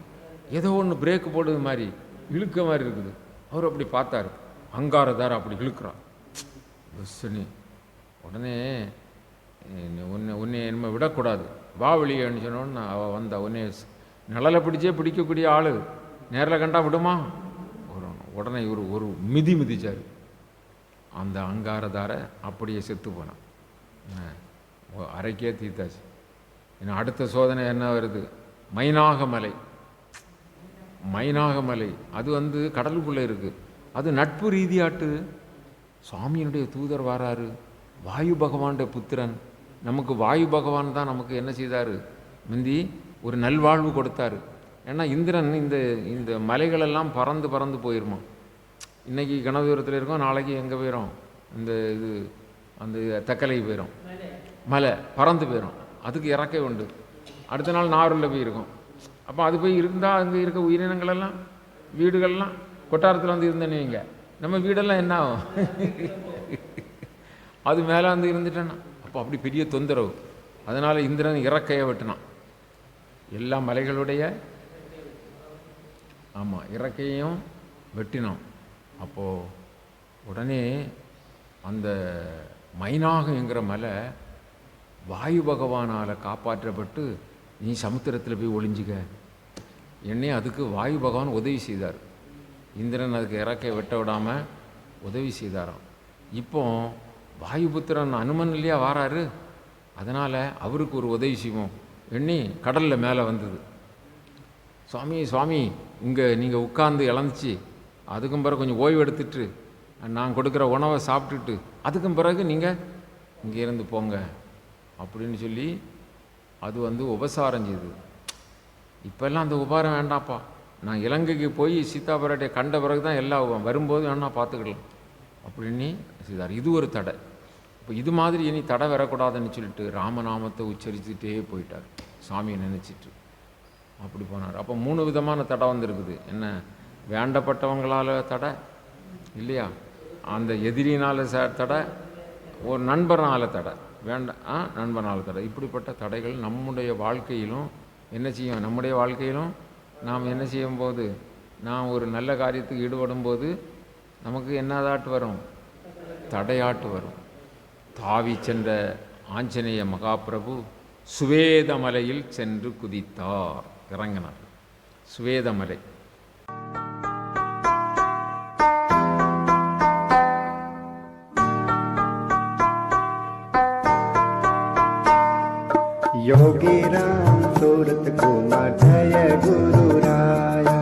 ஏதோ ஒன்று பிரேக்கு போடுறது மாதிரி இழுக்க மாதிரி இருக்குது. அவர் அப்படி பார்த்தாரு, அங்காரதார் அப்படி இழுக்கிறார். பஸ்ஸுன்னு உடனே உன்னை என்ன விடக்கூடாது, வா வெளியேன்னு சொன்னோன்னு அவள் வந்தா. உடனே நிழலை பிடிக்கக்கூடிய ஆள் நேரில் கண்டா விடுமா? உடனே இவர் ஒரு மிதிச்சார். அந்த அங்காரதாரை அப்படியே செத்து போனான். அரைக்கே தீர்த்தாச்சு. இன்னும் அடுத்த சோதனை என்ன வருது? மைனாகமலை. அது கடலுக்குள்ளே இருக்குது. அது நட்பு ரீதியாட்டு சுவாமியினுடைய தூதர் வாராரு, வாயு பகவானுடைய புத்திரன். நமக்கு வாயு பகவான் தான் நமக்கு என்ன செய்தார், முந்தி ஒரு நல்வாழ்வு கொடுத்தாரு. ஏன்னா இந்திரன் இந்த மலைகளெல்லாம் பறந்து போயிருமா. இன்றைக்கி கனதூரத்தில் இருக்கோம், நாளைக்கு எங்கே போயிடும், அந்த தக்கலை போயிடும், மலை பறந்து போயிடும். அதுக்கு இறக்க உண்டு. அடுத்த நாள் நாரூரில் போய் இருக்கும். அப்போ அது போய் இருந்தால் அங்கே இருக்க உயிரினங்களெல்லாம் வீடுகள்லாம் கொட்டாரத்தில் வந்து இருந்தேன்னு வைங்க, நம்ம வீடெல்லாம் என்ன ஆகும்? அது மேலே வந்து இருந்துட்டேன்னா அப்போ அப்படி பெரிய தொந்தரவு. அதனால் இந்திரன் இறக்கையை வெட்டினான். எல்லா மலைகளுடைய இறக்கையும் வெட்டினான். அப்போது உடனே அந்த மைனாகங்கிற மலை வாயு பகவானால் காப்பாற்றப்பட்டு, நீ சமுத்திரத்தில் போய் ஒளிஞ்சிக்க என்னே அதுக்கு வாயு பகவான் உதவி செய்தார். இந்திரன் அதுக்கு இறக்கை வெட்ட விடாமல் உதவி செய்தாராம். இப்போ வாயுபுத்திரன் அனுமன் இல்லையா வாராரு, அதனால் அவருக்கு ஒரு உதவி செய்வோம் எண்ணி கடலில் மேலே வந்தது. சுவாமி இங்கே நீங்கள் உட்கார்ந்து இழந்துச்சு, அதுக்கும் பிறகு கொஞ்சம் ஓய்வு எடுத்துட்டு நான் கொடுக்குற உணவை சாப்பிட்டுட்டு அதுக்கும் பிறகு நீங்கள் இங்கே இருந்து போங்க அப்படின்னு சொல்லி அது உபசாரம் செய்யுது. இப்போல்லாம் அந்த உபகாரம் வேண்டாம்ப்பா, நான் இலங்கைக்கு போய் சீதாபுராட்டியை கண்ட பிறகு தான் எல்லாம் வரும்போது வேணா பார்த்துக்கலாம் அப்படின்னு செய்தார். இது ஒரு தடை. இப்போ இது மாதிரி இனி தடை வரக்கூடாதுன்னு சொல்லிட்டு ராமநாமத்தை உச்சரிச்சுட்டே போயிட்டார், சாமியை நினச்சிட்டு அப்படி போனார். அப்போ 3 விதமான தடை வந்துருக்குது. என்ன, வேண்டப்பட்டவங்களால் தடை இல்லையா, அந்த எதிரினால் தடை, ஒரு நண்பனால் தடை, நண்பனால் தடை. இப்படிப்பட்ட தடைகள் நம்முடைய வாழ்க்கையிலும் என்ன செய்யும், நம்முடைய வாழ்க்கையிலும் நாம் என்ன செய்யும்போது, நாம் ஒரு நல்ல காரியத்துக்கு ஈடுபடும் போது நமக்கு என்னதாட்டு வரும், தடையாட்டு வரும். தாவி சென்ற ஆஞ்சநேய மகாபிரபு சுவேதமலையில் சென்று குதித்தார், இறங்கினார். சுவேதமலை योगी राम सूरत कुमार जय गुरु राया।